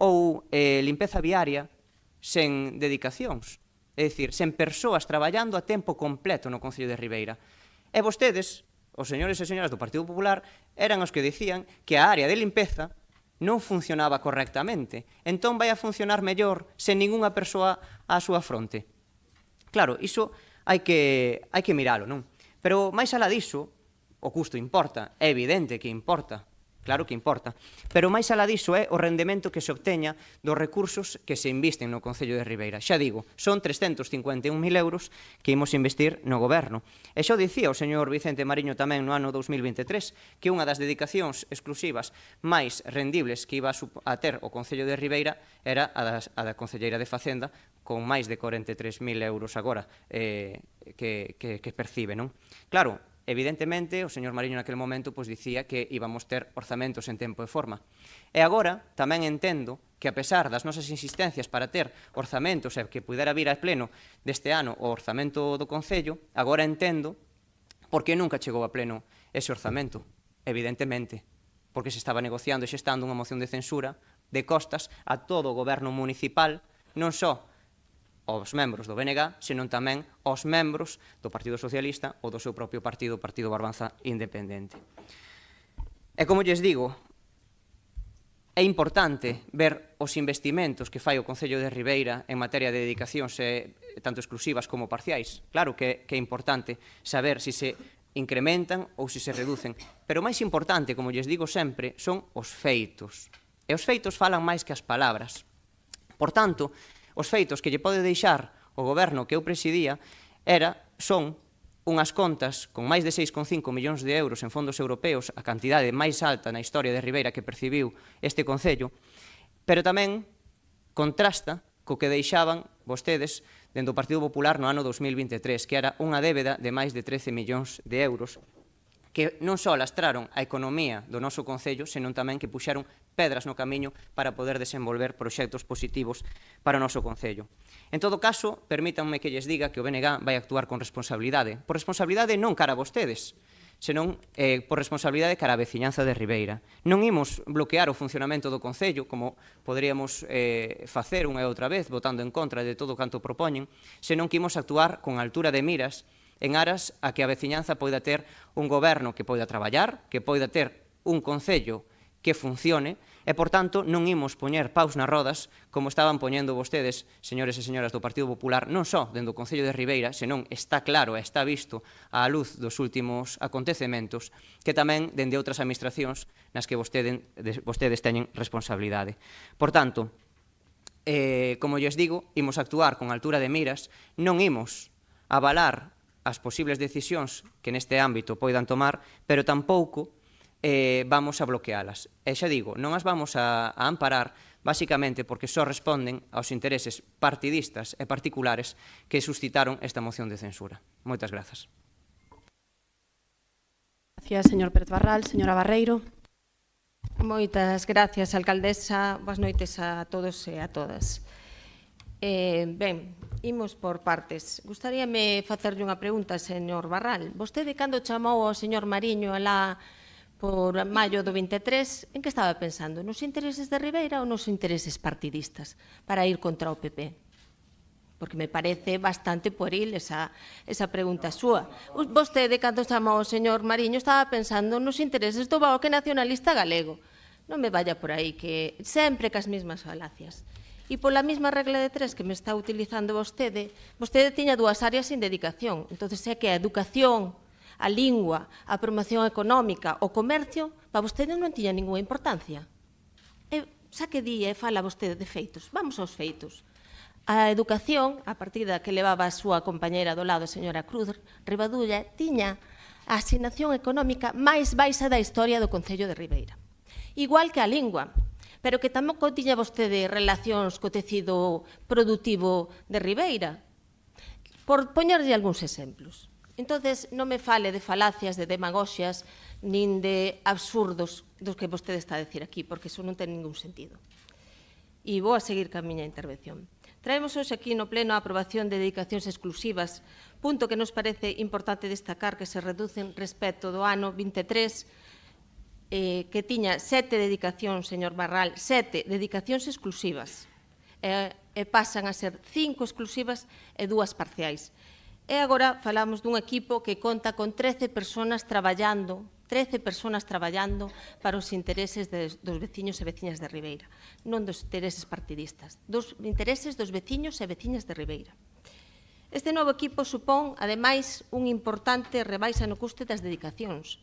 ou limpeza viaria sen dedicacións. É dicir, sen persoas traballando a tempo completo no Concello de Ribeira. E vostedes, os señores e señoras do Partido Popular, eran os que dicían que a área de limpeza non funcionaba correctamente. Entón vai a funcionar mellor sen ningunha persoa á súa fronte. Claro, iso hai que miralo, non? Pero máis alá diso, o custo importa, é evidente que importa, claro que importa, pero máis alá diso é o rendemento que se obteña dos recursos que se invisten no Concello de Ribeira. Xa digo, son 351.000 euros que imos investir no goberno. E xa dicía o señor Vicente Mariño tamén no ano 2023 que unha das dedicacións exclusivas máis rendibles que iba a ter o Concello de Ribeira era a da Concelleira de Facenda, con máis de 43.000 euros agora que percibe, non? Claro, evidentemente, o señor Mariño naquele momento pois dicía que íbamos ter orzamentos en tempo e forma. E agora tamén entendo que, a pesar das nosas insistencias para ter orzamentos e que pudera vir a pleno deste ano o orzamento do Concello, agora entendo por que nunca chegou a pleno ese orzamento, evidentemente, porque se estaba negociando e xestando unha moción de censura de costas a todo o goberno municipal, non só aos membros do BNG, senón tamén aos membros do Partido Socialista ou do seu propio partido, o Partido Barbanza Independente. E como lles digo, é importante ver os investimentos que fai o Concello de Ribeira en materia de dedicacións tanto exclusivas como parciais. Claro que é importante saber se se incrementan ou se se reducen, pero o máis importante, como lles digo sempre, son os feitos. E os feitos falan máis que as palabras. Por tanto, os feitos que lle pode deixar o goberno que eu presidía son unhas contas con máis de 6,5 millóns de euros en fondos europeos, a cantidade máis alta na historia de Ribeira que percibiu este Concello, pero tamén contrasta co que deixaban vostedes dentro do Partido Popular no ano 2023, que era unha débeda de máis de 13 millóns de euros, que non só lastraron a economía do noso Concello, senón tamén que puxeron pedras no camiño para poder desenvolver proxectos positivos para o noso Concello. En todo caso, permítanme que lles diga que o BNG vai actuar con responsabilidade. Por responsabilidade non cara a vostedes, senón por responsabilidade cara a veciñanza de Ribeira. Non imos bloquear o funcionamento do Concello, como poderíamos facer unha e outra vez, votando en contra de todo canto propoñen, senón que imos actuar con altura de miras en aras a que a veciñanza poida ter un goberno que poida traballar, que poida ter un Concello que funcione, e, por tanto, non imos poñer paus nas rodas como estaban poñendo vostedes, señores e señoras do Partido Popular, non só dentro do Concello de Ribeira, senón está claro e está visto á luz dos últimos acontecementos, que tamén dende outras administracións nas que vostedes teñen responsabilidade. Por tanto, como lles digo, imos actuar con altura de miras, non imos avalar as posibles decisións que neste ámbito poidan tomar, pero tampouco vamos a bloquealas. E xa digo, non as vamos a amparar basicamente porque só responden aos intereses partidistas e particulares que suscitaron esta moción de censura. Moitas grazas. Gracias, señor Pérez Barral. Señora Barreiro. Moitas gracias, alcaldesa. Boas noites a todos e a todas. Ben, imos por partes. Gustaríame facerlle unha pregunta, señor Barral. Vostede, cando chamou ao señor Mariño alá por maio do 23, en que estaba pensando? Nos intereses de Ribeira ou nos intereses partidistas para ir contra o PP? Porque me parece bastante pueril esa pregunta súa. Vostede, cando chamou ao señor Mariño, estaba pensando nos intereses do Bloque Nacionalista Galego. Non me vaya por aí, que sempre cas mesmas falacias. E pola mesma regla de tres que me está utilizando vostede tiña dúas áreas sin dedicación. Entón, é que a educación, a lingua, a promoción económica, o comercio, para vostede non tiña ninguna importancia. Xa que di e fala vostede de feitos. Vamos aos feitos. A educación, a partida que levaba a súa compañera do lado, a señora Cruz Ribadulla, tiña a asignación económica máis baixa da historia do Concello de Ribeira. Igual que a lingua, pero que tampouco tiña vostede relacións co tecido produtivo de Ribeira. Por poñerlle algúns exemplos. Entonces, non me fale de falacias, de demagoxias, nin de absurdos dos que vostede está a decir aquí, porque iso non ten ningún sentido. E vou a seguir ca miña intervención. Traemos hoxe aquí no pleno a aprobación de dedicacións exclusivas, punto que nos parece importante destacar que se reducen respecto do ano 23, que tiña 7 dedicacións, señor Barral, 7 dedicacións exclusivas, e pasan a ser 5 exclusivas e 2 parciais. E agora falamos dun equipo que conta con 13 persoas traballando para os intereses dos veciños e veciñas de Ribeira, non dos intereses partidistas, dos intereses dos veciños e veciñas de Ribeira. Este novo equipo supón, ademais, un importante rebaixa no custe das dedicacións.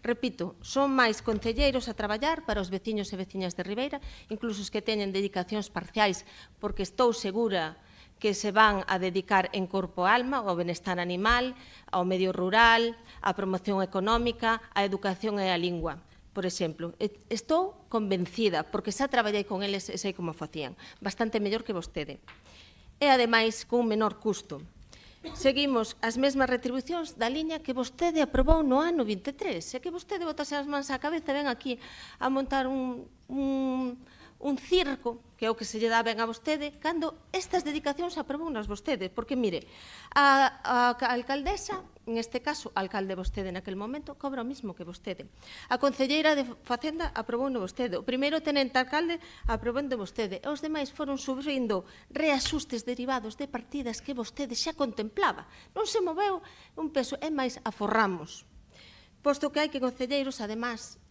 Repito, son máis concelleiros a traballar para os veciños e veciñas de Ribeira, incluso os que teñen dedicacións parciais, porque estou segura que se van a dedicar en corpo e alma ao benestar animal, ao medio rural, á promoción económica, á educación e á lingua. Por exemplo, estou convencida, porque xa traballei con eles e sei como facían, bastante mellor que vostede. E, ademais, con un menor custo. seguimos as mesmas retribucións da liña que vostede aprobou no ano 23. É que vostede botase as mans á cabeza e ven aquí a montar un circo, que é o que se lle dá ben a vostede, cando estas dedicacións aprobounas vostede. Porque, mire, a alcaldesa, en este caso, a alcalde vostede naquele momento, cobra o mismo que vostede. A concelleira de Facenda aprobou no vostede. O primeiro tenente alcalde aprobou no vostede. E os demais foron sufrindo reaxustes derivados de partidas que vostede xa contemplaba. Non se moveu un peso, e máis aforramos. Posto que hai que concelleiros, además,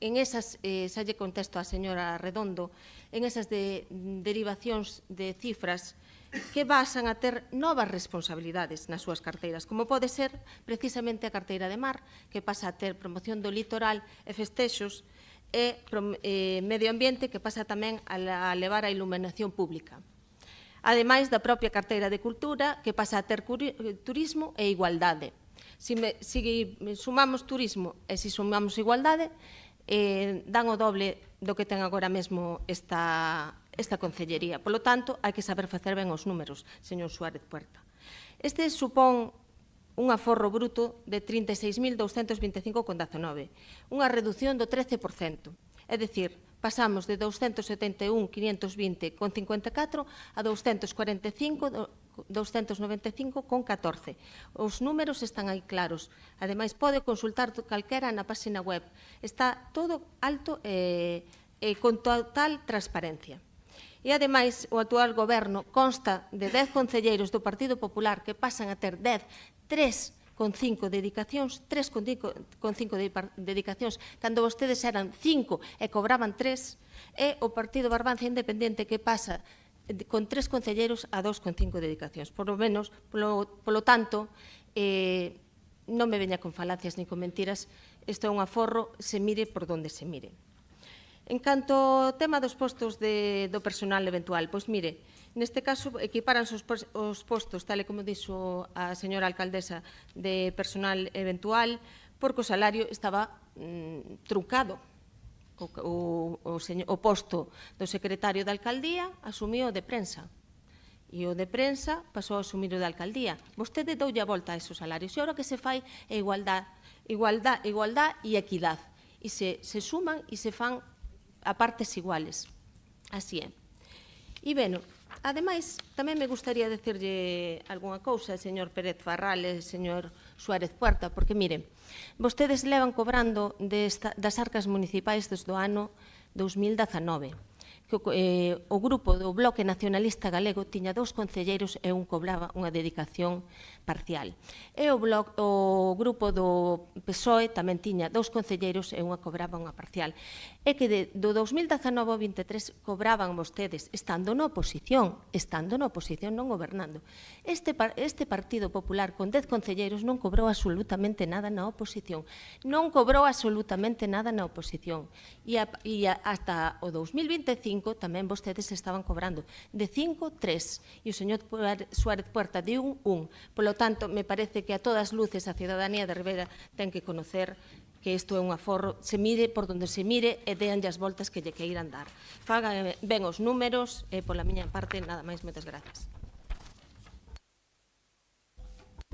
en esas, xa lle contesto a señora Redondo, en esas derivacións de cifras que vasan a ter novas responsabilidades nas súas carteiras, como pode ser precisamente a carteira de mar, que pasa a ter promoción do litoral e festexos, e medio ambiente, que pasa tamén a levar a iluminación pública. Ademais da propia carteira de cultura, que pasa a ter turismo e igualdade. Se sumamos turismo e se sumamos igualdade, dan o doble do que ten agora mesmo esta concellería. Polo tanto, hai que saber facer ben os números, señor Suárez Puerta. Este supón un aforro bruto de 36.225,19, unha reducción do 13%. É dicir, pasamos de 271.520,54 a 295.14. Os números están aí claros. Ademais, pode consultar calquera na página web. Está todo alto e con total transparencia. E, ademais, o actual goberno consta de 10 concelleiros do Partido Popular que pasan a ter 3,5 dedicacións, cando vostedes eran 5 e cobraban 3, e o Partido Barbanza Independente que pasa con 3 concelleiros a 2,5 dedicacións. Por lo menos, polo tanto, non me veña con falacias ni con mentiras, isto é un aforro, se mire por donde se mire. En canto ao tema dos postos do personal eventual, pois mire, neste caso equiparanse os postos, tal e como dixo a señora alcaldesa, de personal eventual, porque o salario estaba truncado. O posto do secretario da alcaldía asumiu o de prensa. E o de prensa pasou a asumir o da alcaldía. Vostede doulle a volta a esos salarios. E agora que se fai é igualdad e equidad. E se suman e se fan a partes iguales. Así é. E, ben, ademais, tamén me gustaría decirlle algunha cousa, señor Pérez Farral e señor Suárez Puerta, porque, miren, vostedes levan cobrando das arcas municipais desde o ano 2019, que o grupo do Bloque Nacionalista Galego tiña 2 concelleiros e un cobraba unha dedicación parcial. E o grupo do PSOE tamén tiña 2 concelleiros e unha cobraba unha parcial. É que do 2019 ao 23 cobraban vostedes, estando na oposición, non gobernando. Este Partido Popular con 10 concelleiros non cobrou absolutamente nada na oposición. Non cobrou absolutamente nada na oposición. E hasta o 2025 tamén vostedes estaban cobrando de 5, 3. E o señor Suárez Puerta de 1. Polo tanto, me parece que a todas luces a cidadanía de Ribeira ten que conocer que isto é un aforro, se mire por donde se mire e deanlle as voltas que lle queiran dar. Fagan ben os números e, pola miña parte, nada máis, moitas gracias.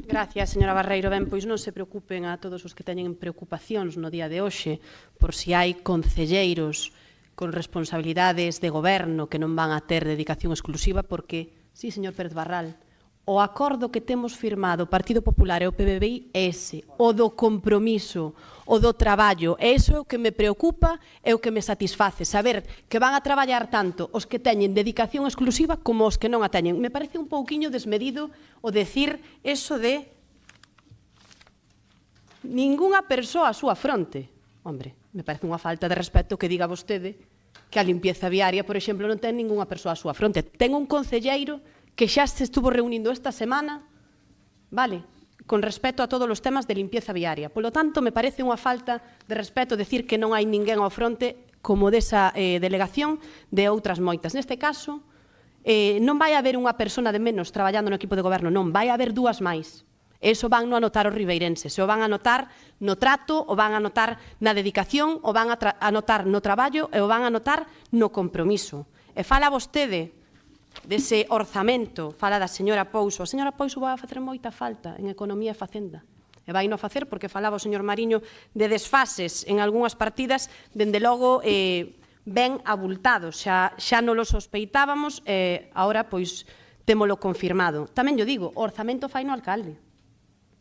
Gracias, señora Barreiro. Ben, pois non se preocupen a todos os que teñen preocupacións no día de hoxe por si hai concelleiros con responsabilidades de goberno que non van a ter dedicación exclusiva, porque, sí, señor Pérez Barral, o acordo que temos firmado o Partido Popular e o PBBI é ese, o do compromiso, o do traballo. E iso é o que me preocupa e o que me satisface, saber que van a traballar tanto os que teñen dedicación exclusiva como os que non a teñen. Me parece un pouquiño desmedido o decir eso de ningunha persoa a súa fronte. Hombre, me parece unha falta de respeto que diga vostede que a limpieza viaria, por exemplo, non ten ningunha persoa a súa fronte. Ten un concelleiro que xa se estuvo reunindo esta semana, vale, con respecto a todos os temas de limpieza viaria. Polo tanto, me parece unha falta de respeto decir que non hai ninguén ao fronte como desa delegación de outras moitas. Neste caso, non vai haber unha persona de menos traballando no equipo de goberno, non, vai haber 2 máis. Eso van non anotar os ribeirenses, o van a anotar no trato, o van a anotar na dedicación, o van a anotar no traballo e o van a anotar no compromiso. E fala vostede dese orzamento, fala da señora Pouso. A señora Pouso vai a facer moita falta en Economía e Facenda. E vai non facer porque falaba o señor Mariño de desfases en algunhas partidas, dende logo ben abultados. Xa non lo sospeitábamos, agora pois témolo confirmado. Tamén yo digo, o orzamento fai no alcalde.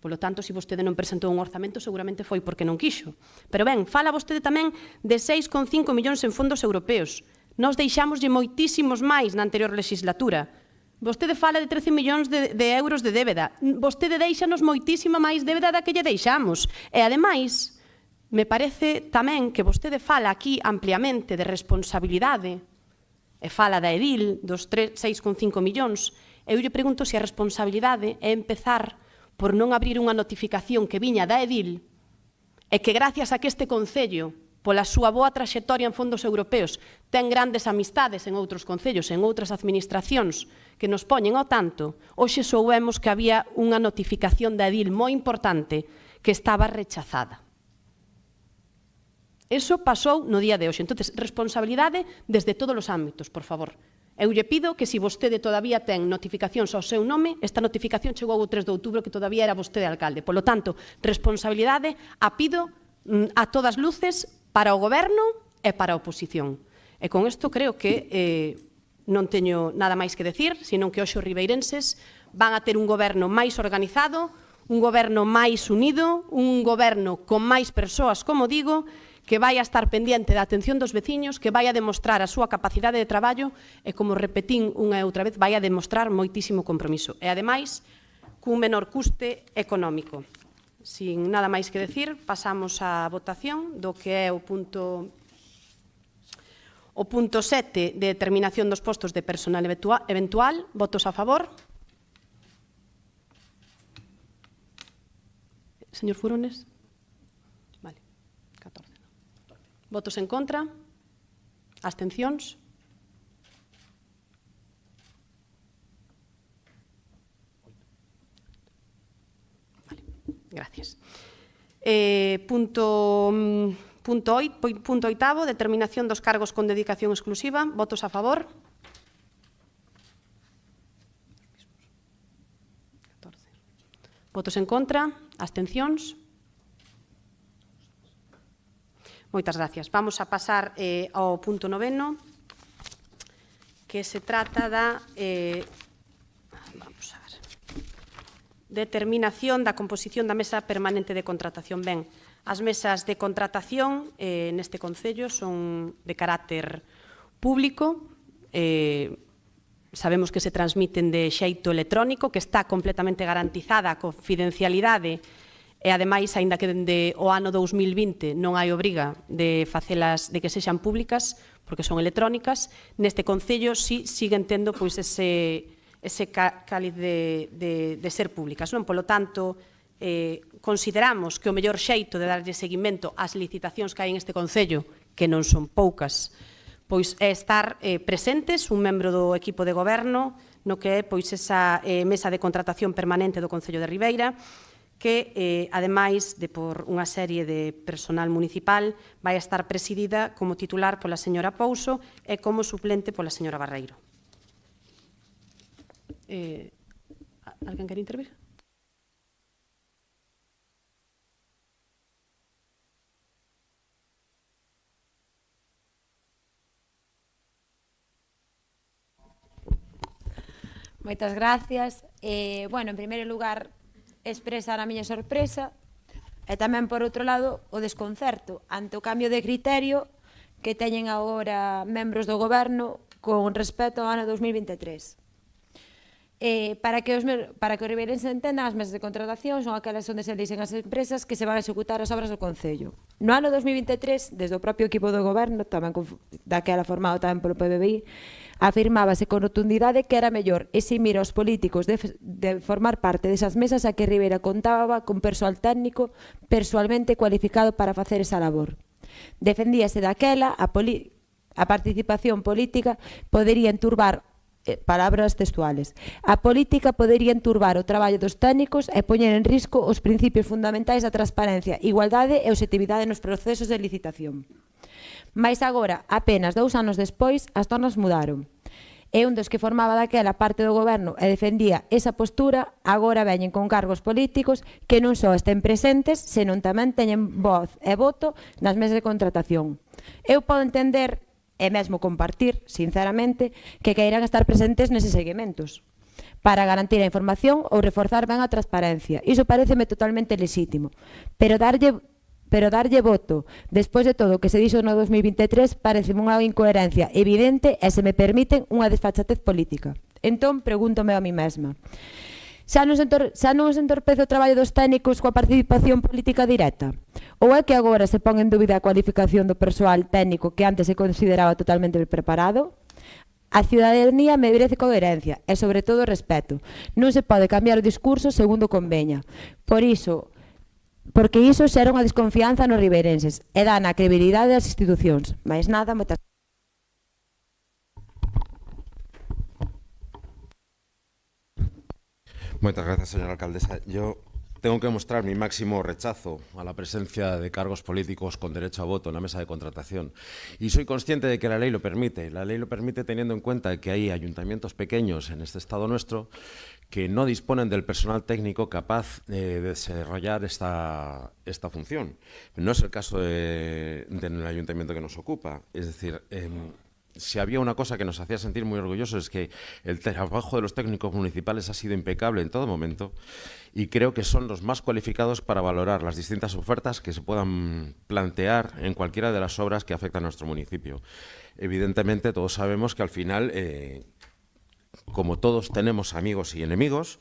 Polo tanto, se vostede non presentou un orzamento, seguramente foi porque non quixo. Pero ben, fala vostede tamén de 6,5 millóns en fondos europeos. Nós deixámoslle moitísimos máis na anterior legislatura. Vostede fala de 13 millóns de euros de débeda. Vostede deixanos moitísima máis débeda da que lle deixamos. E, ademais, me parece tamén que vostede fala aquí ampliamente de responsabilidade e fala da edil dos 6,5 millóns. Eu lle pregunto se a responsabilidade é empezar por non abrir unha notificación que viña da edil e que gracias a que este Concello, pola súa boa traxectoria en fondos europeos, ten grandes amistades en outros concellos, en outras administracións que nos poñen ao tanto, hoxe soubemos que había unha notificación da edil moi importante que estaba rechazada. Eso pasou no día de hoxe. Entón, responsabilidade desde todos os ámbitos, por favor. Eu lle pido que se vostede todavía ten notificacións ao seu nome, esta notificación chegou o 3 de outubro que todavía era vostede alcalde. Polo tanto, responsabilidade a pido a todas luces para o Goberno e para a oposición. E con isto creo que non teño nada máis que decir, senón que hoxe os ribeirenses van a ter un goberno máis organizado, un goberno máis unido, un goberno con máis persoas, como digo, que vai a estar pendiente da atención dos veciños, que vai a demostrar a súa capacidade de traballo e, como repetín unha e outra vez, vai a demostrar moitísimo compromiso. E, ademais, cun menor custe económico. Sin nada máis que decir, pasamos á votación do que é o punto 7 de determinación dos postos de personal eventual. Votos a favor. Señor Furones. Vale, 14. Votos en contra. Abstencións. Gracias. Punto 8, determinación dos cargos con dedicación exclusiva. Votos a favor. 14. Votos en contra. Abstencións. Moitas gracias. Vamos a pasar ao punto 9, que se trata da... vamos a ver... determinación da composición da mesa permanente de contratación. Ben, as mesas de contratación neste Concello son de carácter público, sabemos que se transmiten de xeito electrónico, que está completamente garantizada a confidencialidade e, ademais, aínda que dende o ano 2020 non hai obriga de facelas, de que sexan públicas, porque son electrónicas, neste Concello sí siguen tendo pois ese cáliz de ser públicas. Polo tanto, consideramos que o mellor xeito de darlle seguimento ás licitacións que hai en este Concello, que non son poucas, pois é estar presentes un membro do equipo de goberno no que é pois esa mesa de contratación permanente do Concello de Ribeira, que, ademais de por unha serie de personal municipal, vai estar presidida como titular pola señora Pouso e como suplente pola señora Barreiro. Alguén quere intervir? Moitas gracias. Bueno, en primeiro lugar, expresar a miña sorpresa e tamén, por outro lado, o desconcerto ante o cambio de criterio que teñen agora membros do Goberno con respecto ao ano 2023. Para que os ribeirenses entendan, as mesas de contratación son aquelas onde se elixen as empresas que se van a executar as obras do Concello. No ano 2023, desde o propio equipo do Goberno, tamén daquela formado tamén polo PBBI, afirmábase con rotundidade que era mellor eximir aos políticos de formar parte desas mesas a que Ribeira contaba con persoal técnico persoalmente cualificado para facer esa labor. Defendíase daquela a participación política podería enturbar, palabras textuales, a política podería enturbar o traballo dos técnicos e poñer en risco os principios fundamentais da transparencia, igualdade e objetividade nos procesos de licitación. Mais agora, apenas 2 anos despois, as tornas mudaron. e un dos que formaba daquela parte do goberno e defendía esa postura, agora veñen con cargos políticos que non só estén presentes, senón tamén teñen voz e voto nas mesas de contratación. Eu podo entender, e mesmo compartir, sinceramente, que queiran estar presentes neses seguimentos para garantir a información ou reforzar ben a transparencia. Iso pareceme totalmente lexítimo, pero darlle voto despois de todo o que se dixo no 2023 pareceme unha incoherencia evidente e, se me permiten, unha desfachatez política. Entón, pregúntome a mí mesma, xa non se entorpece o traballo dos técnicos coa participación política directa? Ou é que agora se pon en dúbida a cualificación do persoal técnico que antes se consideraba totalmente preparado? A ciudadanía merece coherencia e, sobre todo, respeto. Non se pode cambiar o discurso segundo conveña. Porque iso xera unha desconfianza nos ribeirenses e dá na credibilidade das institucións. Mais nada, moitas gracias. Muchas gracias, señora alcaldesa. Yo tengo que mostrar mi máximo rechazo a la presencia de cargos políticos con derecho a voto en la mesa de contratación. Y soy consciente de que la ley lo permite. La ley lo permite teniendo en cuenta que hay ayuntamientos pequeños en este estado nuestro que no disponen del personal técnico capaz de desarrollar esta función. No es el caso del ayuntamiento que nos ocupa. Es decir, si había una cosa que nos hacía sentir muy orgullosos es que el trabajo de los técnicos municipales ha sido impecable en todo momento y creo que son los más cualificados para valorar las distintas ofertas que se puedan plantear en cualquiera de las obras que afectan a nuestro municipio. Evidentemente, todos sabemos que al final, como todos tenemos amigos y enemigos,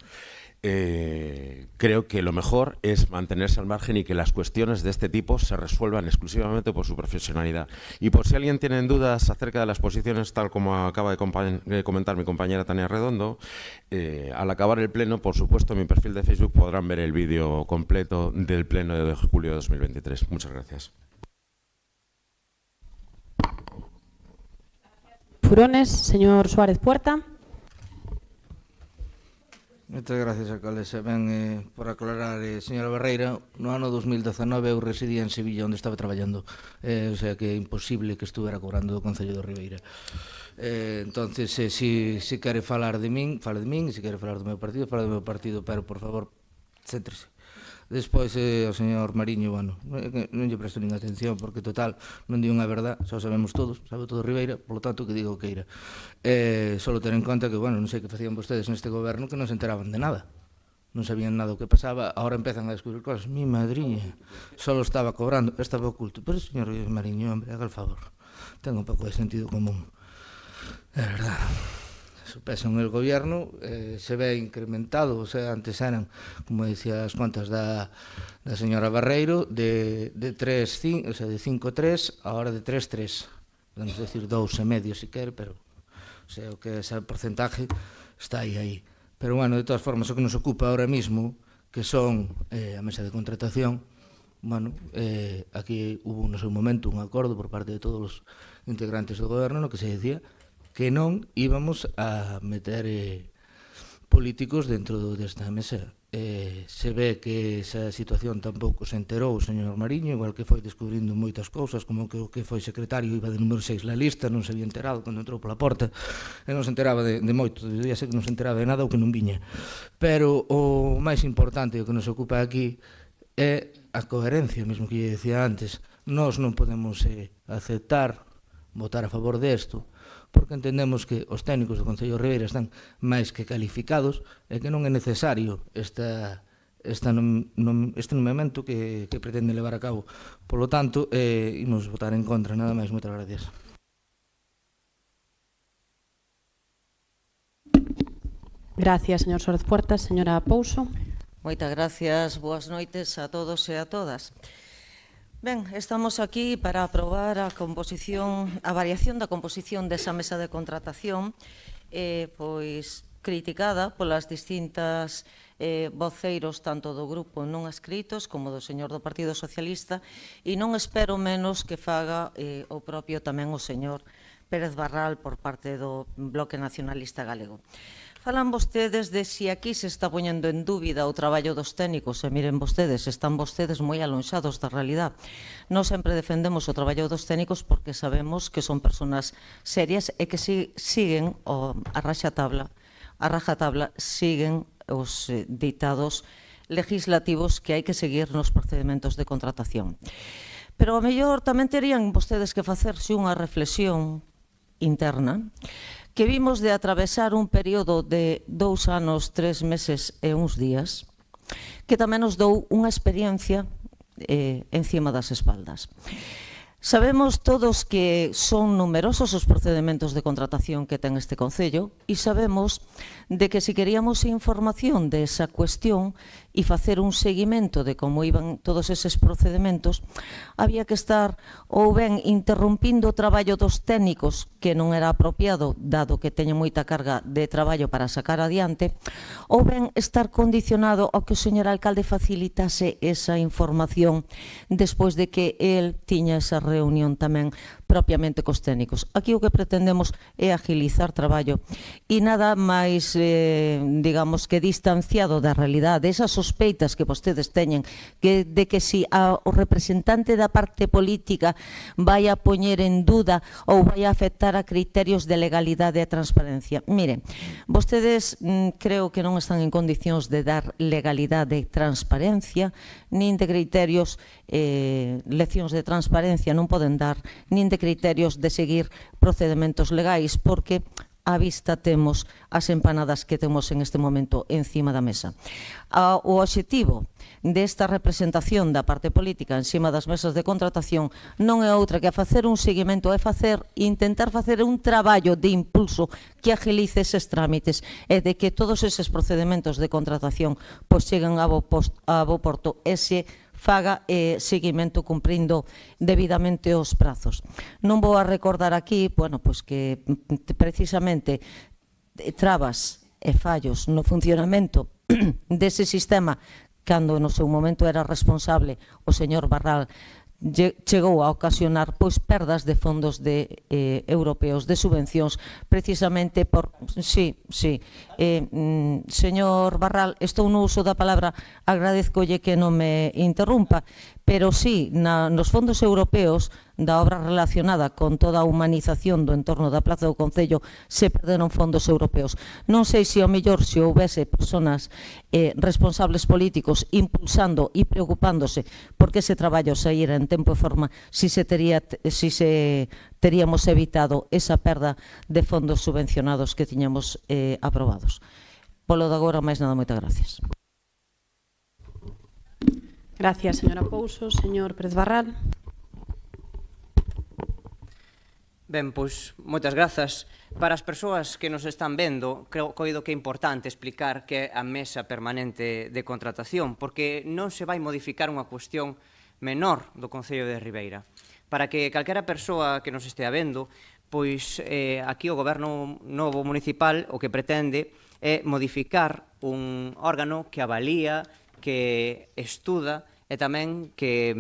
creo que lo mejor es mantenerse al margen y que las cuestiones de este tipo se resuelvan exclusivamente por su profesionalidad. Y por si alguien tiene dudas acerca de las posiciones, tal como acaba de comentar mi compañera Tania Redondo, al acabar el pleno, por supuesto, en mi perfil de Facebook podrán ver el vídeo completo del pleno de julio de 2023. Muchas gracias. Furones, señor Suárez Puerta. Moitas gracias, alcaldesa. Ben, por aclarar, señora Barreira, no ano 2019 eu residía en Sevilla, onde estaba traballando, o sea que é imposible que estuvera cobrando do Concello de Ribeira. Entonces, se quere falar de min, fale de min, e se quere falar do meu partido, fale do meu partido, pero, por favor, céntrese. Despois, o señor Mariño, bueno, non lle presto nin atención, porque, total, non di unha verdad, só sabemos todos, sabe todo Ribeira, polo tanto, que diga o que ira. Solo ter en conta que, bueno, non sei que facían vostedes neste goberno que non se enteraban de nada. Non sabían nada o que pasaba, agora empezan a descubrir cosas. Mi madriña, solo estaba cobrando, estaba oculto. Pero, señor Mariño, hombre, haga el favor, tenga un pouco de sentido común. É verdad. Su peso en el gobierno se ve incrementado, o sea, antes eran, como decía as contas da señora Barreiro, de 3,5, o sea, de 5,3, ahora de 3,3. Podemos decir 2,5 si quere, pero o sea, o que ese porcentaje está aí. Pero bueno, de todas formas, o que nos ocupa ahora mismo, que son a mesa de contratación, bueno, aquí hubo no seu momento un acordo por parte de todos os integrantes do goberno no que se decía que non íbamos a meter políticos dentro desta mesa. Se ve que esa situación tampouco se enterou o señor Mariño, igual que foi descubrindo moitas cousas, como que o que foi secretario iba de número 6 na lista, non se había enterado cando entrou pola porta, e non se enteraba de moito, debía ser que non se enteraba de nada ou que non viña. Pero o máis importante, o que nos ocupa aquí, é a coherencia, mesmo que lle decía antes. Nós non podemos aceptar, votar a favor desto, porque entendemos que os técnicos do Concello de Ribeira están máis que calificados e que non é necesario este nomeamento que pretende levar a cabo. Por lo tanto, imos votar en contra, nada máis. Moitas gracias. Gracias, señor Suárez Puertas. Señora Pouso. Moitas gracias, boas noites a todos e a todas. Ben, estamos aquí para aprobar a variación da composición desa mesa de contratación, pois criticada polas distintas voceiros tanto do grupo non adscritos como do señor do Partido Socialista, e non espero menos que faga o propio tamén o señor Pérez Barral por parte do Bloque Nacionalista Galego. Falan vostedes de si aquí se está poñendo en dúbida o traballo dos técnicos, e miren vostedes, están vostedes moi alonxados da realidade. Nós sempre defendemos o traballo dos técnicos porque sabemos que son persoas serias e que siguen a rajatabla, siguen os ditados legislativos que hai que seguir nos procedementos de contratación. Pero a mellor tamén terían vostedes que facerse unha reflexión interna que vimos de atravesar un período de 2 anos, 3 meses e uns días, que tamén nos dou unha experiencia encima das espaldas. Sabemos todos que son numerosos os procedementos de contratación que ten este Concello e sabemos de que se queríamos información de esa cuestión e facer un seguimento de como iban todos eses procedementos, había que estar ou ben interrompindo o traballo dos técnicos, que non era apropiado, dado que teñen moita carga de traballo para sacar adiante, ou ben estar condicionado ao que o señor alcalde facilitase esa información despois de que el tiña esa reunión tamén propiamente cos técnicos. Aquí o que pretendemos é agilizar traballo e nada máis, digamos, que distanciado da realidade, esas sospeitas que vostedes teñen de que si o representante da parte política vai a poñer en duda ou vai a afectar a criterios de legalidade e transparencia. Miren, vostedes creo que non están en condicións de dar legalidade e transparencia, nin de criterios, leccións de transparencia non poden dar, nin de criterios de seguir procedementos legais, porque á vista temos as empanadas que temos en este momento encima da mesa. O obxectivo desta representación da parte política encima das mesas de contratación non é outra que facer un seguimento, é intentar facer un traballo de impulso que agilice eses trámites e de que todos eses procedementos de contratación pois cheguen a bo porto e se faga seguimento cumprindo debidamente os prazos. Non vou a recordar aquí, bueno, pois que precisamente trabas e fallos no funcionamento dese sistema cando no seu momento era responsable o señor Barral chegou a ocasionar pois perdas de fondos europeos de subvencións precisamente por señor Barral, estou no uso da palabra, agradezcolle que non me interrumpa, pero sí, nos fondos europeos da obra relacionada con toda a humanización do entorno da Plaza do Concello se perderon fondos europeos. Non sei se ao mellor se houvese personas responsables políticos impulsando e preocupándose porque ese traballo saíra en tempo e forma si teríamos evitado esa perda de fondos subvencionados que tiñamos aprobados. Polo de agora, máis nada, moitas gracias. Gracias, señora Pouso. Señor Pérez Barral. Ben, pois, moitas grazas. Para as persoas que nos están vendo, coido que é importante explicar que é a mesa permanente de contratación, porque non se vai modificar unha cuestión menor do Concello de Ribeira. Para que calquera persoa que nos estea vendo, pois aquí o Goberno novo municipal o que pretende é modificar un órgano que avalía, que estuda e tamén que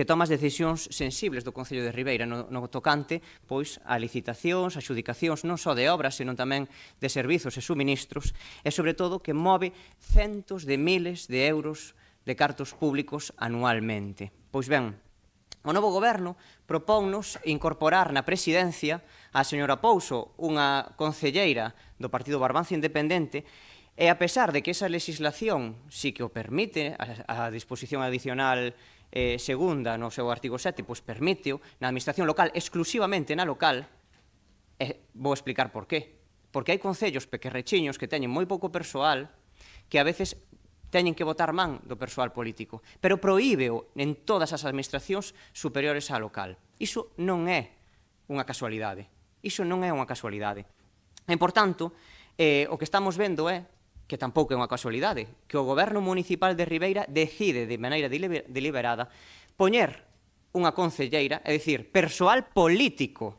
toma as decisións sensibles do Concello de Ribeira no tocante pois a licitacións, a adxudicacións non só de obras, senón tamén de servizos e suministros e, sobre todo, que move centos de miles de euros de cartos públicos anualmente. Pois ben, o novo Goberno propónnos incorporar na presidencia a señora Pouso, unha concelleira do Partido Barbanza Independente. E a pesar de que esa legislación sí que o permite, a disposición adicional segunda no seu artigo 7, pois permíteo na administración local, exclusivamente na local, vou explicar por qué. Porque hai concellos pequerrechiños que teñen moi pouco persoal que a veces teñen que botar man do persoal político, pero prohíbeo en todas as administracións superiores á local. Iso non é unha casualidade. Iso non é unha casualidade. E, por tanto, o que estamos vendo é que tampouco é unha casualidade, que o Goberno Municipal de Ribeira decide de maneira deliberada poñer unha concelleira, é dicir, persoal político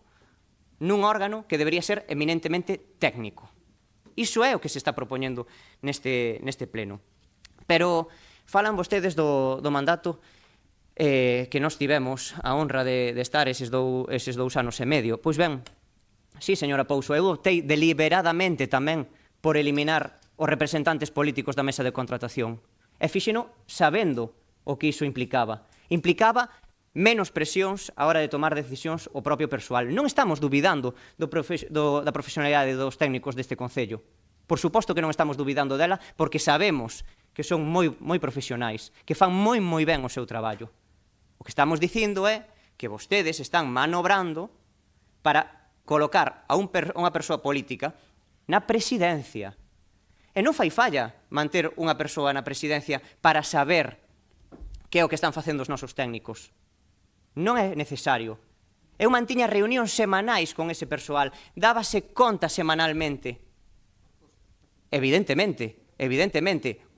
nun órgano que debería ser eminentemente técnico. Iso é o que se está propoñendo neste pleno. Pero falan vostedes do mandato que nos tivemos a honra de estar eses 2 anos e medio. Pois ben, sí, señora Pouso, eu optei deliberadamente tamén por eliminar os representantes políticos da mesa de contratación. E fixeno sabendo o que iso implicaba. Implicaba menos presións a hora de tomar decisións o propio persoal. Non estamos dubidando da profesionalidade dos técnicos deste Concello. Por suposto que non estamos dubidando dela, porque sabemos que son moi profesionais, que fan moi ben o seu traballo. O que estamos dicindo é que vostedes están manobrando para colocar a unha persoa política na presidencia. E non fai falla manter unha persoa na presidencia para saber que é o que están facendo os nosos técnicos. Non é necesario. Eu mantiña reunións semanais con ese persoal, dábase conta semanalmente. Evidentemente,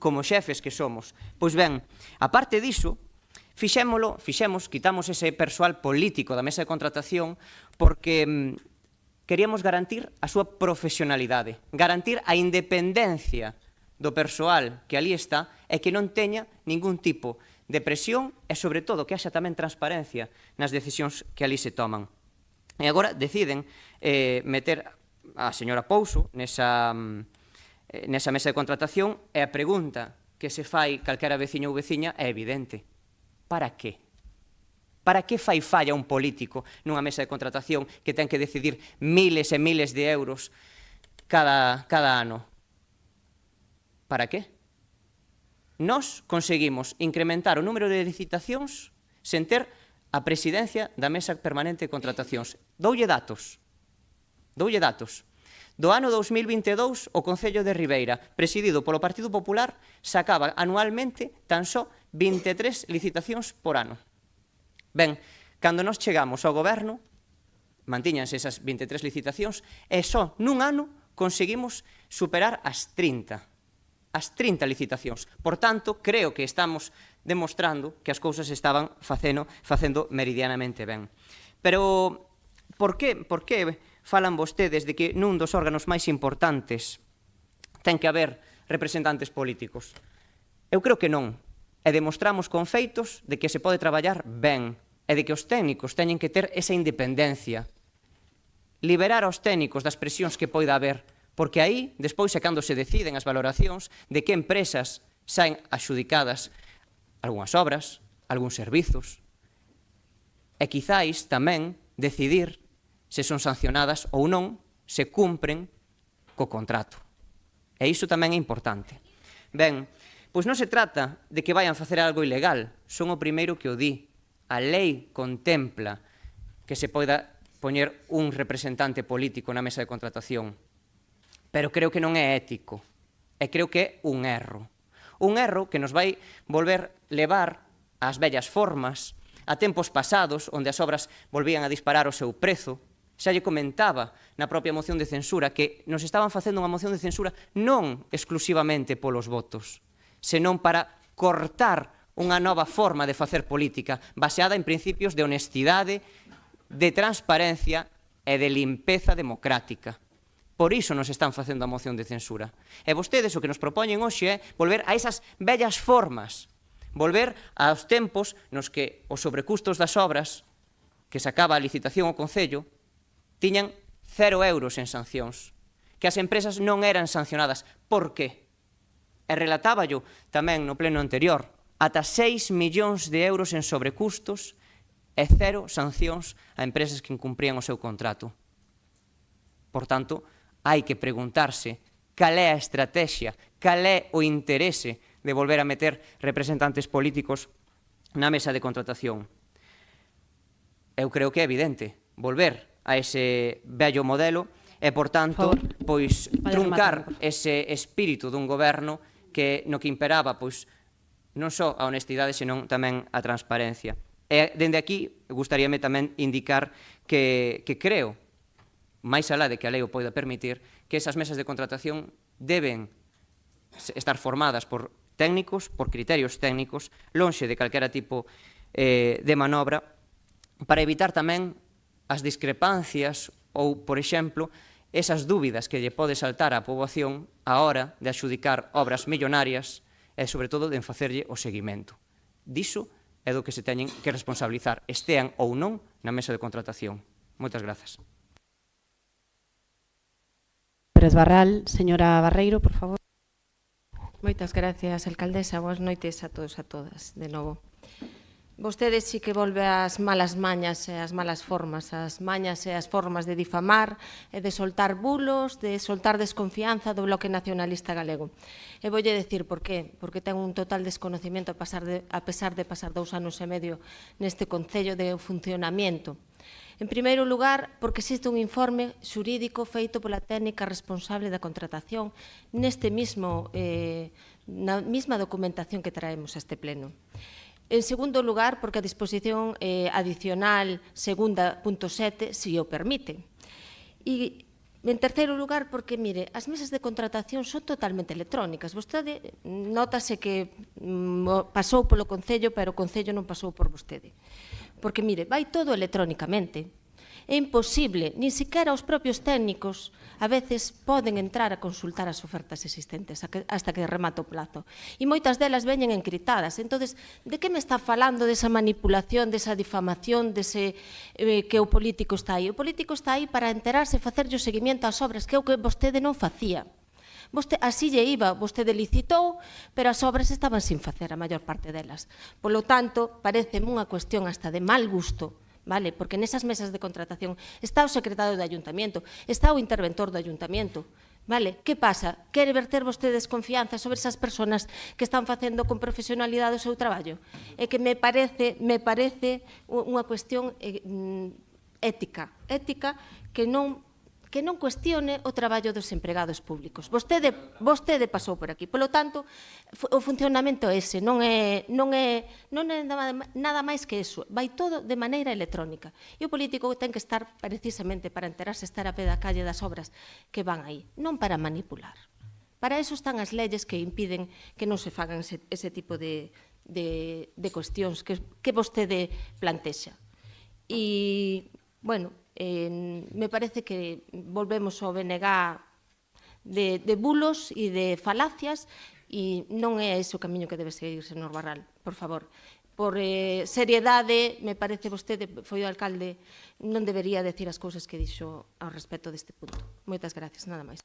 como xefes que somos. Pois ben, aparte diso, quitamos ese persoal político da mesa de contratación porque queríamos garantir a súa profesionalidade, garantir a independencia do persoal que ali está e que non teña ningún tipo de presión e, sobre todo, que haxa tamén transparencia nas decisións que ali se toman. E agora deciden meter a señora Pouso nesa mesa de contratación e a pregunta que se fai calquera veciño ou veciña é evidente. Para que? Para que fai falla un político nunha mesa de contratación que ten que decidir miles e miles de euros cada ano? Para que? Nós conseguimos incrementar o número de licitacións sen ter a presidencia da mesa permanente de contratacións. Doulle datos. Do ano 2022, o Concello de Ribeira, presidido polo Partido Popular, sacaba anualmente tan só 23 licitacións por ano. Ben, cando nós chegamos ao goberno, mantíñanse esas 23 licitacións, e só nun ano conseguimos superar as 30 licitacións. Por tanto, creo que estamos demostrando que as cousas estaban facendo meridianamente ben. Pero, por que falan vostedes de que nun dos órganos máis importantes ten que haber representantes políticos? Eu creo que non. E demostramos con feitos de que se pode traballar ben e de que os técnicos teñen que ter esa independencia. Liberar aos técnicos das presións que poida haber, porque aí, despois é cando se deciden as valoracións de que empresas saen adxudicadas algunhas obras, algúns servizos, e quizáis tamén decidir se son sancionadas ou non, se cumpren co contrato. E iso tamén é importante. Ben, pois non se trata de que vayan facer algo ilegal, son o primeiro que o di. A lei contempla que se poida poñer un representante político na mesa de contratación, pero creo que non é ético, e creo que é un erro. Un erro que nos vai volver levar ás vellas formas, a tempos pasados, onde as obras volvían a disparar o seu prezo. Xa lle comentaba na propia moción de censura que nos estaban facendo unha moción de censura non exclusivamente polos votos, senón para cortar unha nova forma de facer política baseada en principios de honestidade, de transparencia e de limpeza democrática. Por iso nos están facendo a moción de censura. E vostedes o que nos propoñen hoxe é volver a esas vellas formas, volver aos tempos nos que os sobrecustos das obras que sacaba a licitación ao Concello tiñan 0 euros en sancións, que as empresas non eran sancionadas. Por qué? E relatáballo tamén no pleno anterior, ata 6 millóns de euros en sobrecustos e 0 sancións a empresas que incumprían o seu contrato. Por tanto, hai que preguntarse cal é a estrategia, cal é o interese de volver a meter representantes políticos na mesa de contratación. Eu creo que é evidente volver a ese vello modelo e, por tanto, pois truncar ese espírito dun goberno no que imperaba pois non só a honestidade, senón tamén a transparencia. E, dende aquí, gustaríame tamén indicar que creo, máis alá de que a lei o poida permitir, que esas mesas de contratación deben estar formadas por técnicos, por criterios técnicos, lonxe de calquera tipo de manobra, para evitar tamén as discrepancias ou, por exemplo, esas dúbidas que lle pode saltar á poboación á hora de adxudicar obras millonarias e, sobre todo, de facerlle o seguimento. Diso é do que se teñen que responsabilizar, estean ou non na mesa de contratación. Moitas grazas. Pérez Barral. Señora Barreiro, por favor. Moitas gracias, alcaldesa. Boas noites a todos e a todas, de novo. Vostedes sí que volve ás malas mañas e ás malas formas, as mañas e as formas de difamar e de soltar bulos, de soltar desconfianza do Bloque Nacionalista Galego. E voulle decir por qué. Porque ten un total desconocimiento a pesar de pasar 2 anos e medio neste Concello de funcionamento. En primeiro lugar, porque existe un informe xurídico feito pola técnica responsable da contratación neste mismo, na mesma documentación que traemos a este pleno. En segundo lugar, porque a disposición adicional segunda punto 7 si o permite. E en terceiro lugar, porque, mire, as mesas de contratación son totalmente electrónicas. Vostede notase que pasou polo Concello, pero o Concello non pasou por vostede. Porque, mire, vai todo electrónicamente. É imposible, nin siquiera os propios técnicos a veces poden entrar a consultar as ofertas existentes hasta que remata o plazo. E moitas delas veñen encriptadas. Entón, de que me está falando desa manipulación, desa difamación, dese que o político está aí? O político está aí para enterarse e facerlle o seguimento ás obras, que é o que vostede non facía. Así lle iba, vostede licitou, pero as obras estaban sin facer, a maior parte delas. Polo tanto, pareceme unha cuestión hasta de mal gusto, vale? Porque nesas mesas de contratación está o secretario do Ayuntamiento, está o interventor do Ayuntamiento, vale? Que pasa? Quere verter vostede desconfianza sobre esas persoas que están facendo con profesionalidade o seu traballo? É que me parece unha cuestión ética que non cuestione o traballo dos empregados públicos. Vostede pasou por aquí. Polo tanto, o funcionamento é ese, non é nada máis que eso. Vai todo de maneira electrónica. E o político ten que estar precisamente para enterarse, estar a pé da calle das obras que van aí, non para manipular. Para eso están as leyes que impiden que non se fagan ese tipo de cuestións que vostede plantexa. E, bueno, me parece que volvemos ao BNG de bulos e de falacias e non é ese o camiño que debe seguir, señor Barral, por favor. Por seriedade, me parece vostede, foi o alcalde, non debería decir as cousas que dixo ao respecto deste punto. Moitas gracias, nada máis.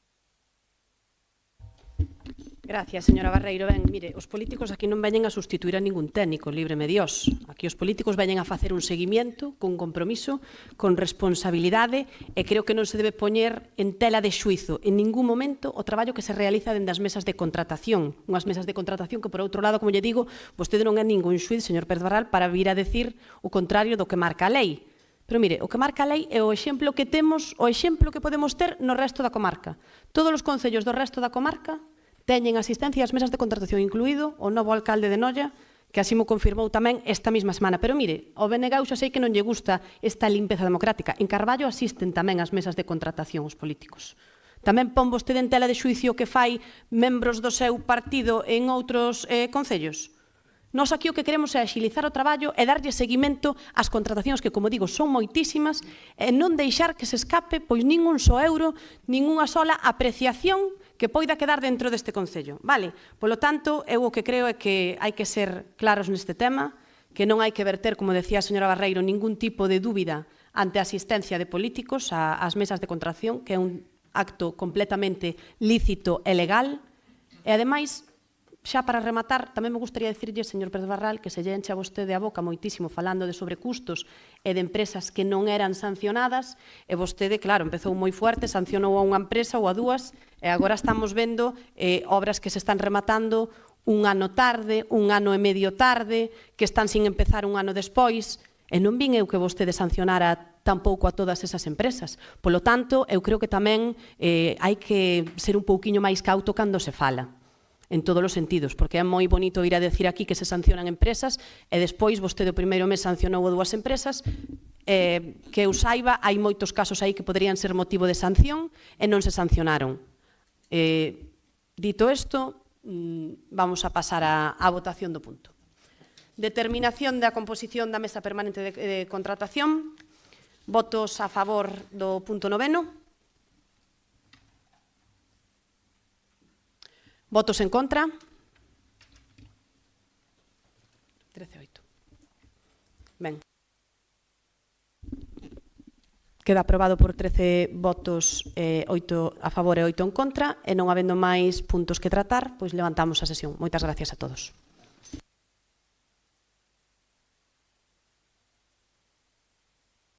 Gracias, señora Barreiro. Ben, mire, os políticos aquí non veñen a sustituir a ningún técnico, líbreme Dios. Aquí os políticos veñen a facer un seguimiento, con compromiso, con responsabilidade, e creo que non se debe poñer en tela de xuizo en ningún momento o traballo que se realiza dende as mesas de contratación. Unhas mesas de contratación que, por outro lado, como lle digo, vostede non é ningún xuiz, señor Pérez Barral, para vir a decir o contrario do que marca a lei. Pero mire, o que marca a lei é o exemplo que temos, o exemplo que podemos ter no resto da comarca. Todos os concellos do resto da comarca teñen asistencia ás mesas de contratación, incluído o novo alcalde de Noia, que así mo confirmou tamén esta mesma semana. Pero mire, ao BNG xa sei que non lle gusta esta limpeza democrática. En Carballo asisten tamén ás mesas de contratación os políticos. Tamén pon vostede en tela de xuicio que fai membros do seu partido en outros concellos. Nós aquí o que queremos é axilizar o traballo e darlle seguimento ás contratacións que, como digo, son moitísimas, e non deixar que se escape pois ningún só euro, ningunha sola apreciación que poida quedar dentro deste Concello. Vale? Polo tanto, eu o que creo é que hai que ser claros neste tema, que non hai que verter, como decía a señora Barreiro, ningún tipo de dúbida ante a asistencia de políticos ás mesas de contratación, que é un acto completamente lícito e legal. E, ademais, xa para rematar, tamén me gustaría dicirlle, señor Pérez Barral, que se lle enche a vostede a boca moitísimo falando de sobrecustos e de empresas que non eran sancionadas, e vostede, claro, empezou moi fuerte, sancionou a unha empresa ou a dúas, e agora estamos vendo obras que se están rematando un ano tarde, un ano e medio tarde, que están sin empezar un ano despois, e non vin eu que vostede sancionara tampouco a todas esas empresas. Polo tanto, eu creo que tamén hai que ser un pouquiño máis cauto cando se fala, en todos os sentidos, porque é moi bonito ir a decir aquí que se sancionan empresas e despois vostede o primeiro mes sancionou a dúas empresas, que eu saiba, hai moitos casos aí que poderían ser motivo de sanción e non se sancionaron. Dito isto, vamos a pasar á votación do punto. Determinación da composición da mesa permanente de contratación. Votos a favor do punto 9º. Votos en contra. 13-8. Ben. Queda aprobado por 13 votos, 8 a favor e 8 en contra, e non habendo máis puntos que tratar, pois levantamos a sesión. Moitas gracias a todos.